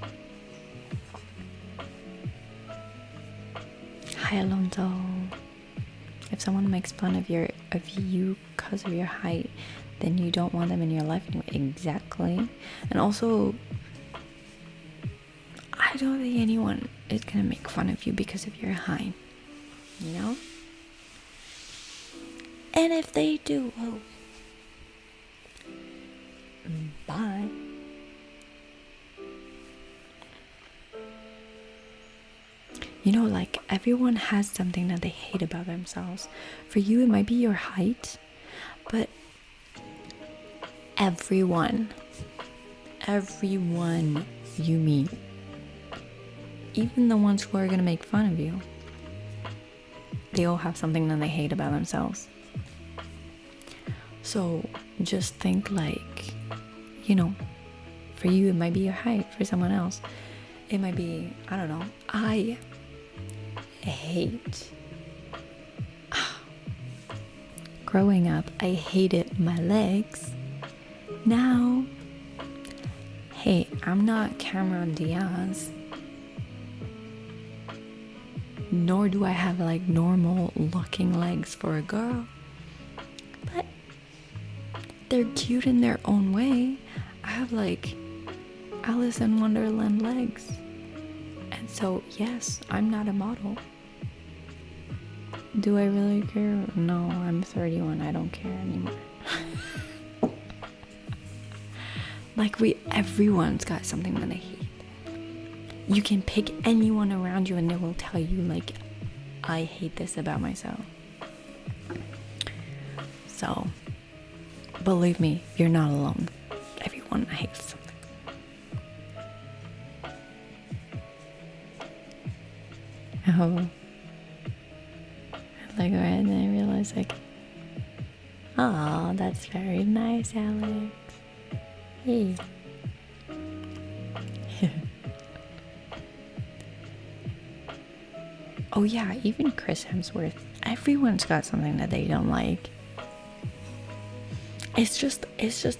Hi, Alonso. If someone makes fun of you because of your height, then you don't want them in your life anyway. Exactly. And also, I don't think anyone is gonna make fun of you because of your height. And if they do, well, Bye. You know, like everyone has something that they hate about themselves. For you, it might be your height, but everyone you meet, even the ones who are gonna make fun of you, they all have something that they hate about themselves. So just think like, you know, for you it might be your height, for someone else it might be, I don't know, I hate growing up, I hated my legs. Now, hey, I'm not Cameron Diaz, nor do I have like normal looking legs for a girl, but they're cute in their own way. I have like Alice in Wonderland legs, and so yes, I'm not a model. Do I really care? No, I'm 31, I don't care anymore. Like everyone's got something that they hate. You can pick anyone around you and they will tell you like, I hate this about myself. So believe me, you're not alone. Everyone hates something. Oh, like right, and then I realized like, oh, that's very nice, Alex. Hey. Oh yeah, even Chris Hemsworth. Everyone's got something that they don't like. It's just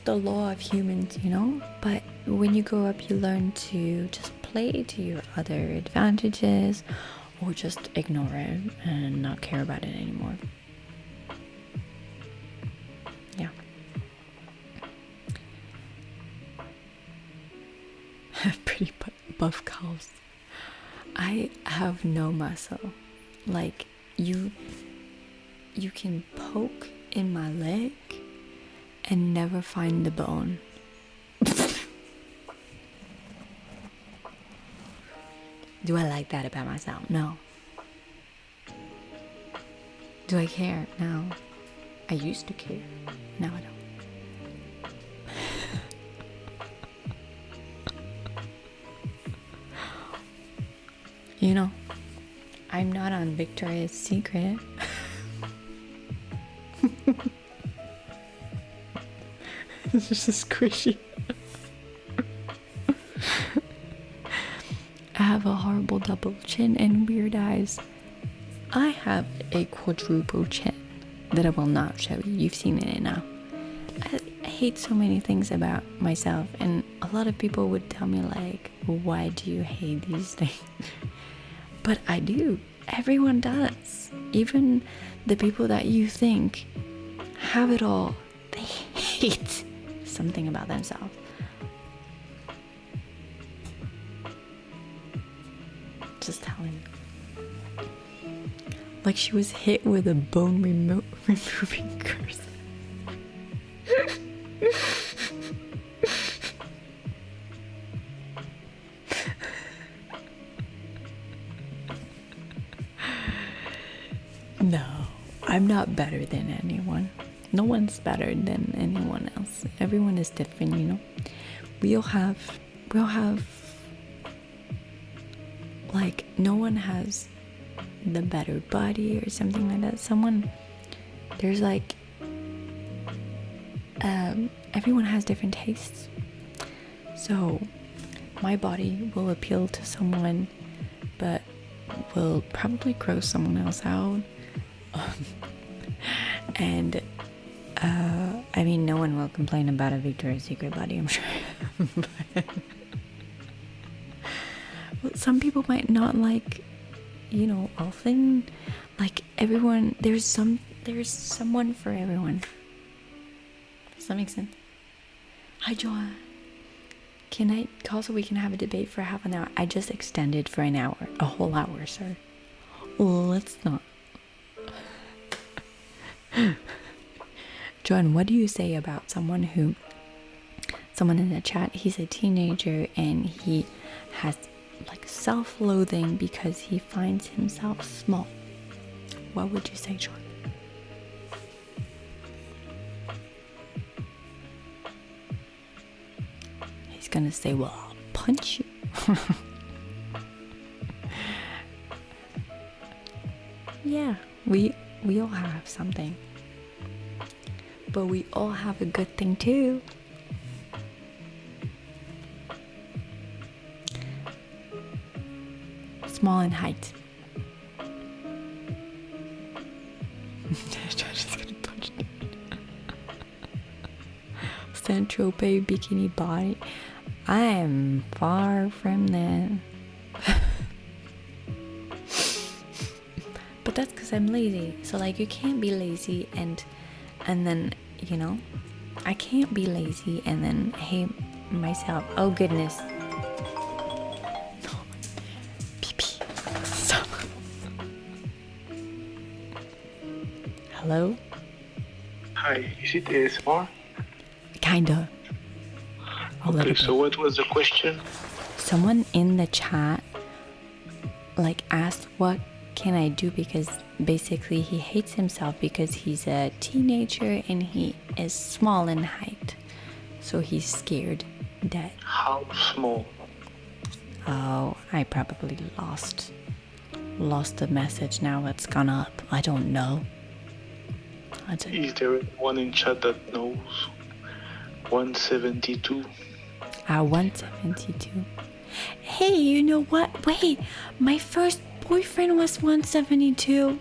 the law of humans, you know? But when you grow up, you learn to just play to your other advantages, or just ignore it and not care about it anymore. Yeah. Pretty buff calves. I have no muscle. Like you can poke in my leg and never find the bone. Do I like that about myself? No. Do I care? No. I used to care. Now I don't. You know, I'm not on Victoria's Secret. It's just squishy. I have a horrible double chin and weird eyes. I have a quadruple chin that I will not show you. You've seen it enough. I hate so many things about myself, and a lot of people would tell me like, why do you hate these things? But I do. Everyone does. Even the people that you think have it all, they hate something about themselves. Just telling you. Like she was hit with a bone removing curse. No, I'm not better than anyone. No one's better than anyone else. Everyone is different, you know. We all have like, no one has the better body or something like that. There's like everyone has different tastes. So my body will appeal to someone but will probably gross someone else out. And I mean, no one will complain about a Victoria's Secret body, I'm sure. Well, some people might not like, you know, often. Like everyone, there's someone for everyone. Does that make sense? Hi, Joanne. Can I call so we can have a debate for half an hour? I just extended for an hour, a whole hour, sir. Let's not. Joanne, what do you say about someone someone in the chat, he's a teenager and he has like self-loathing because he finds himself small. What would you say, Sean? He's gonna say, well, I'll punch you. Yeah, we all have something. But we all have a good thing too. Small in height. Just gonna punch me. Saint-Tropez bikini body. I am far from that. But that's because I'm lazy. So like you can't be lazy and then, you know, I can't be lazy and then hate myself. Oh goodness. Pee-pee. Stop. Hello? Hi, is it ASMR? Kinda. Okay, so what was the question? Someone in the chat like asked what can I do, because basically he hates himself because he's a teenager and he is small in height. So he's scared that... How small? Oh, I probably lost the message now. It's gone up. I don't know. Is there anyone in chat that knows? 172. 172. Hey, you know what? Wait, my first boyfriend was 172.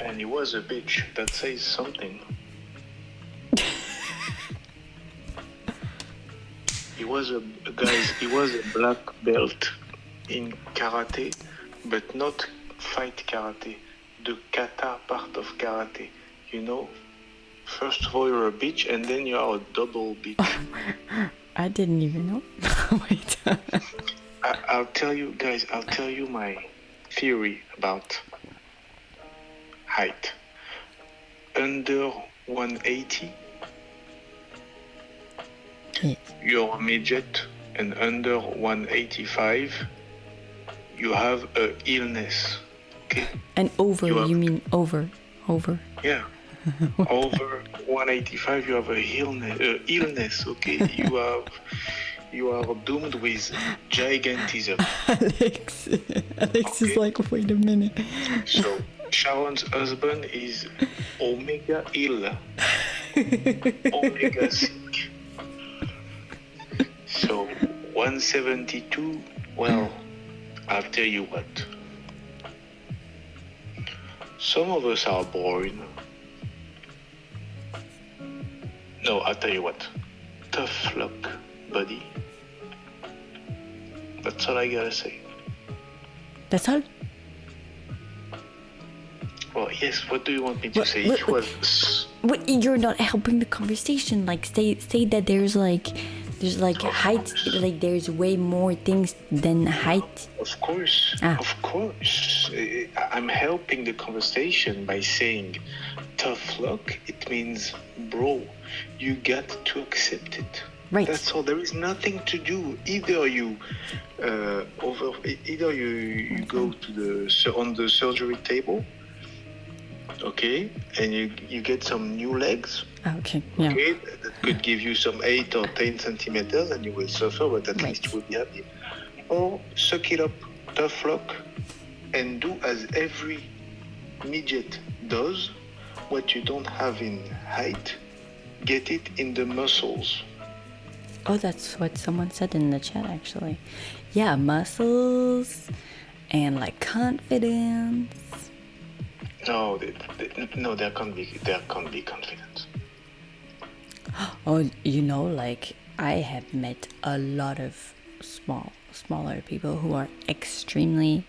And he was a bitch. That says something. He was a black belt in karate, but not fight karate. The kata part of karate. You know? First of all, you're a bitch, and then you are a double bitch. I didn't even know. Wait. I'll tell you, guys, my theory about height. Under 180, Yes. you're a midget, and under 185, you have a illness. Okay? And over, you mean over. Yeah. Over 185, you have a illness, okay? You are doomed with gigantism. Alex is like, wait a minute. So Sharon's husband is omega ill. Omega sick. So 172, well, I'll tell you what. Some of us are born. No, I'll tell you what. Tough luck, buddy. That's all I gotta say. That's all? Well, yes, what do you want me to say? It was... What, you're not helping the conversation. Like, say that there's height, like there's way more things than height. Of course. I'm helping the conversation by saying tough luck. It means, bro, you got to accept it. Right. That's all. There is nothing to do. Either you go to on the surgery table, okay, and you get some new legs. Okay. Yeah. Okay, that could give you some 8 or 10 centimeters, and you will suffer, but at least you will be happy. Or suck it up, tough luck, and do as every midget does. What you don't have in height, get it in the muscles. Oh, that's what someone said in the chat, actually. Yeah, muscles and like confidence. No, there can't be confidence. Oh, you know, like I have met a lot of smaller people who are extremely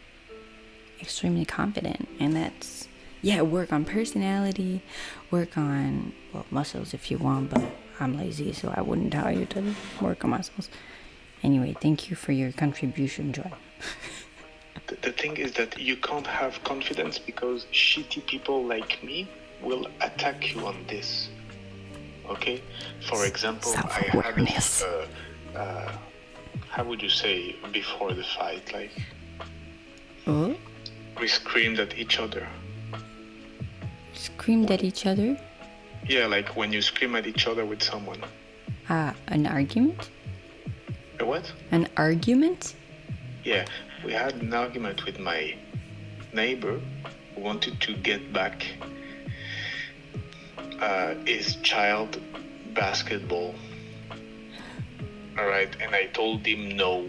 confident, and that's, yeah, work on personality, work on, well, muscles if you want, but I'm lazy, so I wouldn't tell you to work on muscles. Anyway, thank you for your contribution, Joy. The thing is that you can't have confidence because shitty people like me will attack you on this. Okay, for example, I had Self-awareness. this, how would you say, before the fight, like Oh, we screamed at each other. screamed at each other. Yeah, like when you scream at each other with someone. An argument? A what? An argument? Yeah, we had an argument with my neighbor who wanted to get back his child basketball. All right, and I told him no,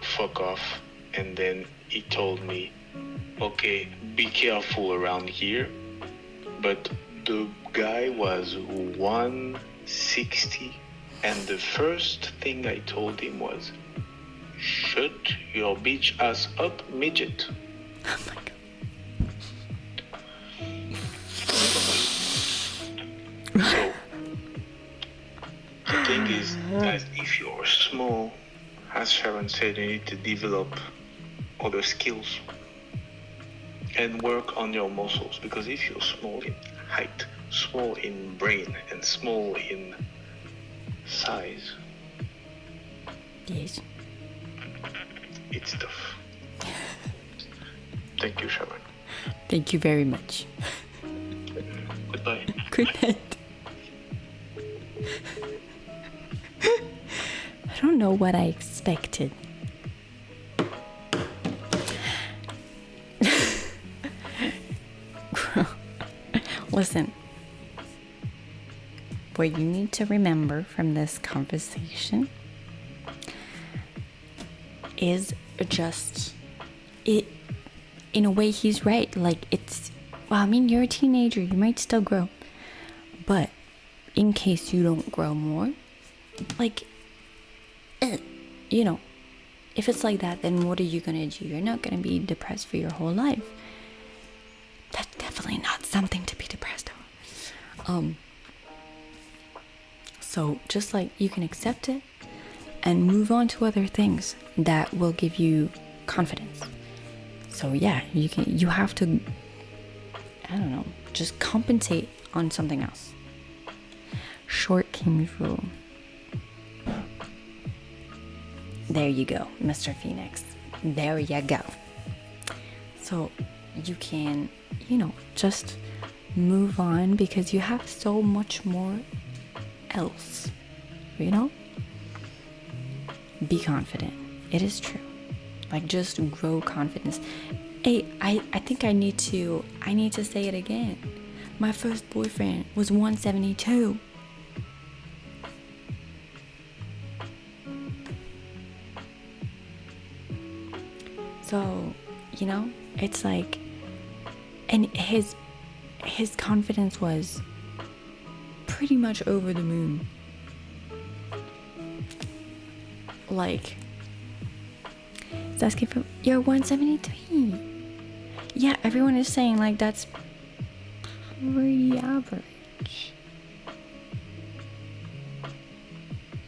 fuck off. And then he told me, okay, be careful around here. But the guy was 160, and the first thing I told him was, shut your bitch ass up, midget. Oh my god. So the thing is that if you're small, as Sharon said, you need to develop other skills and work on your muscles, because if you're small in height, small in brain, and small in size, Yes. it's tough. Thank you, Sharon. Thank you very much. Goodbye. Good night. I don't know what I expected. Listen, what you need to remember from this conversation is just it. In a way, he's right. Like, it's, well, I mean, you're a teenager, you might still grow, but in case you don't grow more, like, you know, if it's like that, then what are you gonna do? You're not gonna be depressed for your whole life. That's definitely not something to be depressed over. So just like, you can accept it and move on to other things that will give you confidence. So yeah, you have to, I don't know, just compensate on something else. Short King's rule. There you go, Mr. Phoenix. There you go. So you can, just move on, because you have so much more else, Be confident. It is true. Like, just grow confidence. Hey, I think I need to say it again. My first boyfriend was 172. So, it's like, and his confidence was pretty much over the moon. Like, he's asking for, you're 173. Yeah, everyone is saying, like, that's pretty average.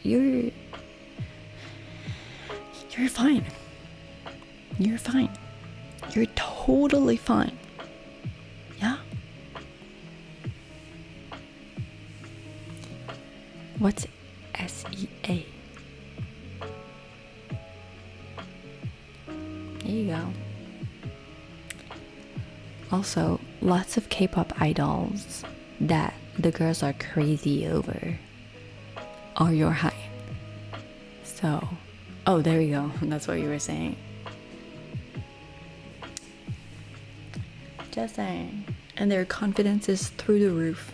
You're fine. You're fine. You're totally fine. Yeah? What's SEA? There you go. Also, lots of K-pop idols that the girls are crazy over are your height. So, oh, there you go. That's what you were saying. Just saying. And their confidence is through the roof.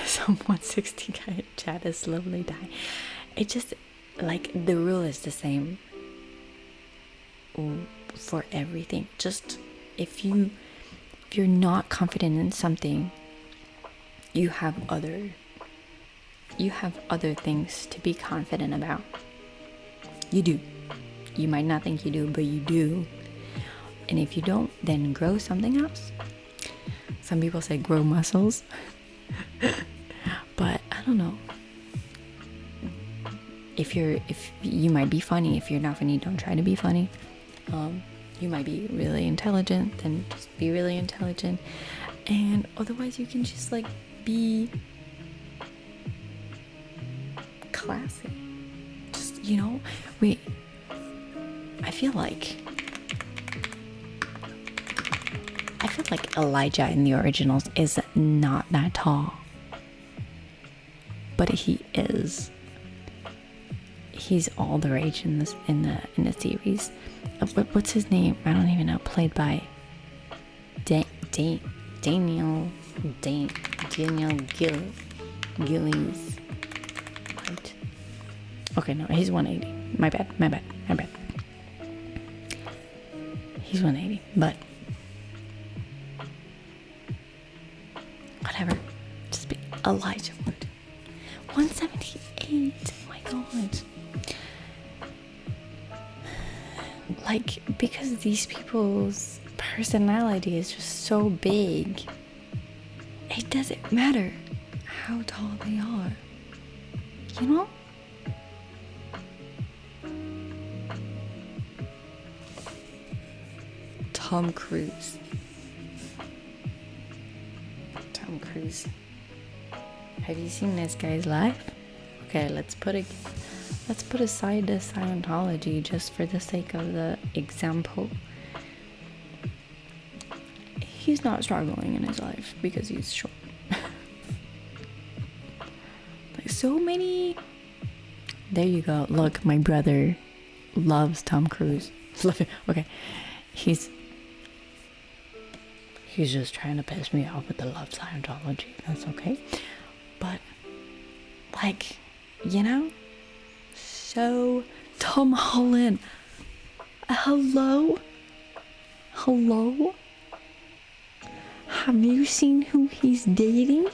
Some 160 guy chat is slowly dying. It just, like, the rule is the same for everything. Just, if you're not confident in something, you have other things to be confident about. You do. You might not think you do, but you do. And if you don't, then grow something else. Some people say grow muscles. But I don't know. if you might be funny. If you're not funny, don't try to be funny. You might be really intelligent, then just be really intelligent. And otherwise you can just like be classy. Just, I feel like Elijah in the originals is not that tall, but he is. He's all the rage in this in the series. What's his name? I don't even know. Played by Daniel Gillies. Right. Okay, no, he's 180. My bad. He's 180, but whatever. Just be Elijah Wood. 178. Oh my god. Like, because these people's personality is just so big, it doesn't matter how tall they are. You know? Tom Cruise. Have you seen this guy's life? Okay, let's put aside the Scientology just for the sake of the example. He's not struggling in his life because he's short. Like so many. There you go. Look, my brother loves Tom Cruise. Okay, he's just trying to piss me off with the love Scientology. That's okay. But like, so Tom Holland. Hello? Have you seen who he's dating?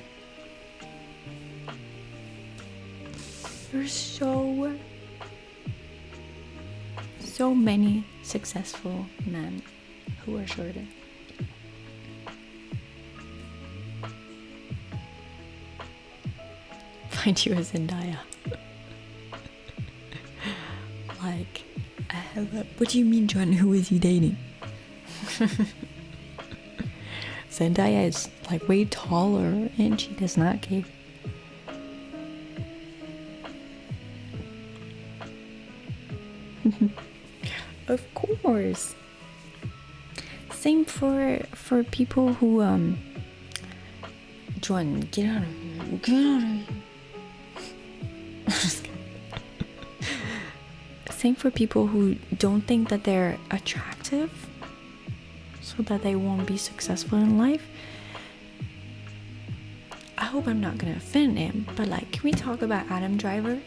There's so many successful men who are shorter. Find you a Zendaya. Like, what do you mean, John? Who is he dating? Zendaya is like way taller and she does not care. Of course. Same for people who John, get out of here. Same for people who don't think that they're attractive, so that they won't be successful in life. I hope I'm not gonna offend him, but like, can we talk about Adam Driver?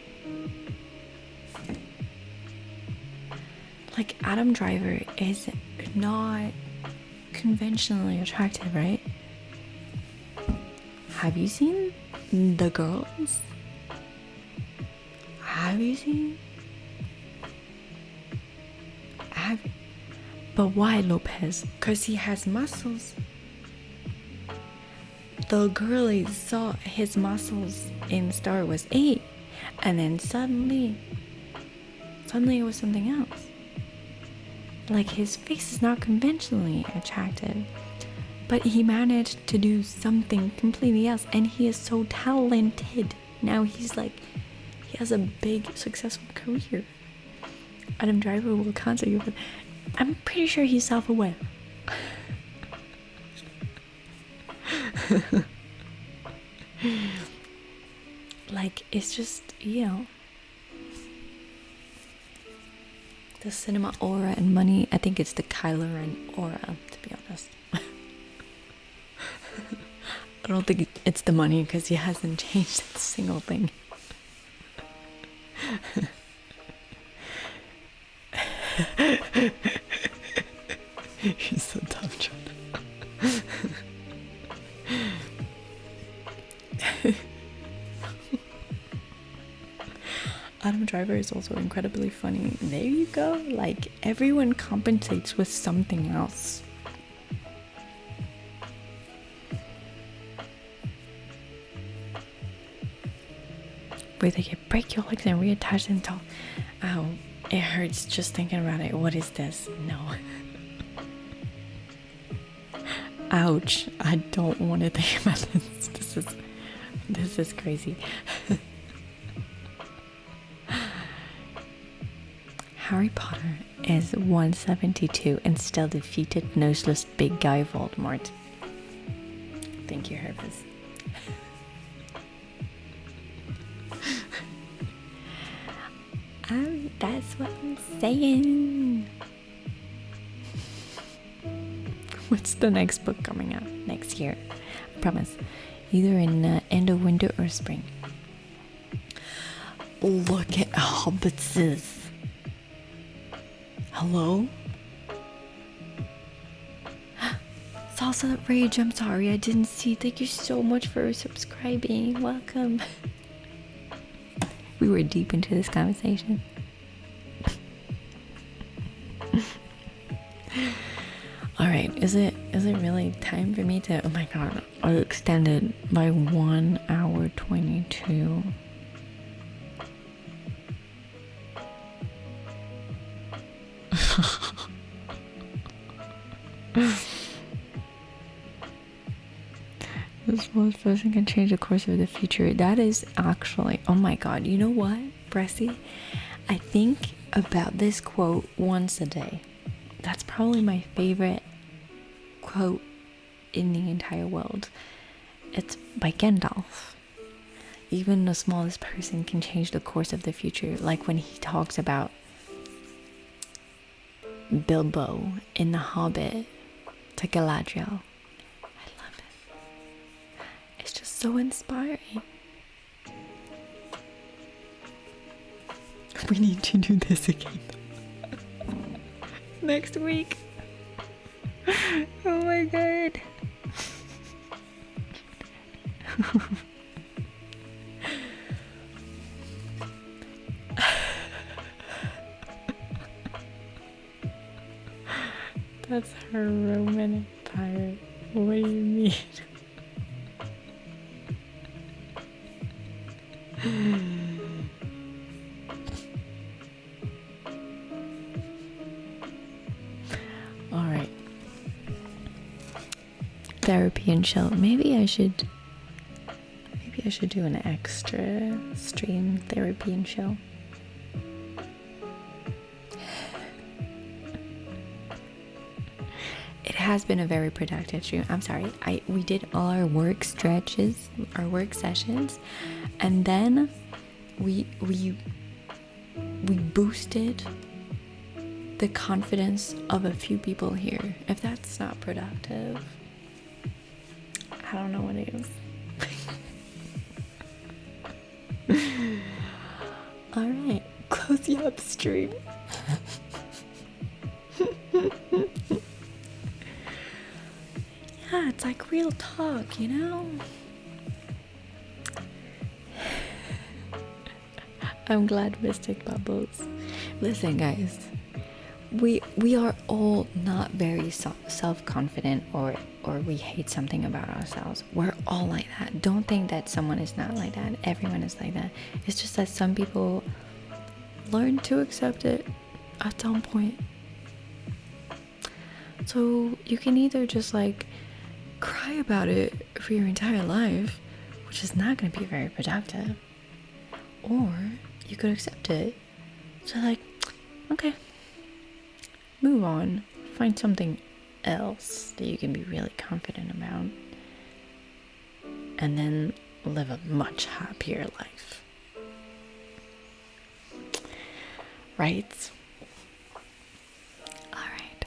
Like, Adam Driver is not conventionally attractive, right? Have you seen The Girls? Have you seen? But why Lopez? Because he has muscles. The girlies saw his muscles in Star Wars 8, and then suddenly it was something else. Like, his face is not conventionally attractive, but he managed to do something completely else, and he is so talented. Now he has a big successful career. Adam Driver will contact you, but I'm pretty sure he's self-aware. Like, it's just, the cinema aura and money. I think it's the Kylo Ren aura, to be honest. I don't think it's the money, because he hasn't changed a single thing. He's so dumb, John. Adam Driver is also incredibly funny. There you go. Like, everyone compensates with something else. where they can break your legs and reattach them to. Ow, it hurts just thinking about it. What is this? No. Ouch, I don't want to think about this. This is crazy. Harry Potter is 172 and still defeated noseless big guy Voldemort. Thank you, Herpes. That's what I'm saying. What's the next book coming out next year? I promise. Either in end of winter or spring. Look at hobbitses. Hello? Salsa Rage, I'm sorry I didn't see. Thank you so much for subscribing. Welcome. We were deep into this conversation. Alright, is it really time for me to... Oh my god, I extended by 1 hour 22. This smallest person can change the course of the future. That is actually... Oh my god, you know what, Bressy? I think about this quote once a day. That's probably my favorite quote in the entire world. It's by Gandalf. Even the smallest person can change the course of the future. Like when he talks about Bilbo in The Hobbit to Galadriel. I love it. It's just so inspiring. We need to do this again. Next week. Oh my god. That's her Roman Empire. What do you mean? Alright. Therapy and chill. Maybe I should do an extra stream, therapy and chill. It has been a very productive stream. I'm sorry. We did all our work stretches, our work sessions, and then we boosted the confidence of a few people here. If that's not productive, I don't know what is. All right, close you up, stream. Yeah, it's like real talk, you know? I'm glad Mystic Bubbles. Listen, guys, we are all not very self-confident or we hate something about ourselves. We're all like that. Don't think that someone is not like that. Everyone is like that. It's just that some people learn to accept it at some point. So you can either just like cry about it for your entire life, which is not going to be very productive, or you could accept it. So like, okay, move on, find something else that you can be really confident about, and then live a much happier life. Right? Alright.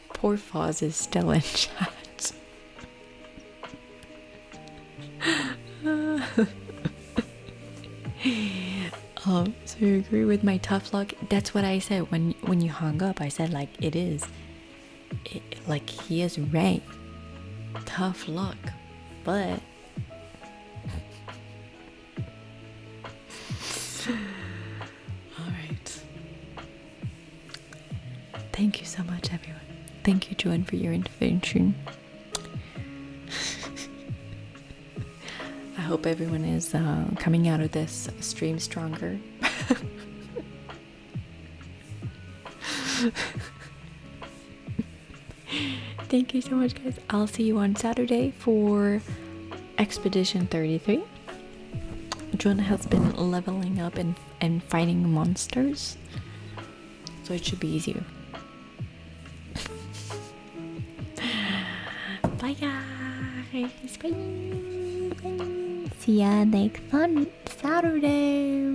Poor Foz is still in chat. So you agree with my tough luck? That's what I said when you hung up. I said like it is. Like he is right. Tough luck. But alright. Thank you so much, everyone. Thank you, Joanne, for your intervention. I hope everyone is coming out of this stream stronger. Thank you so much, guys. I'll see you on Saturday for Expedition 33. Jonah has been leveling up and fighting monsters, so it should be easier. Bye, guys. Bye. See ya next Saturday.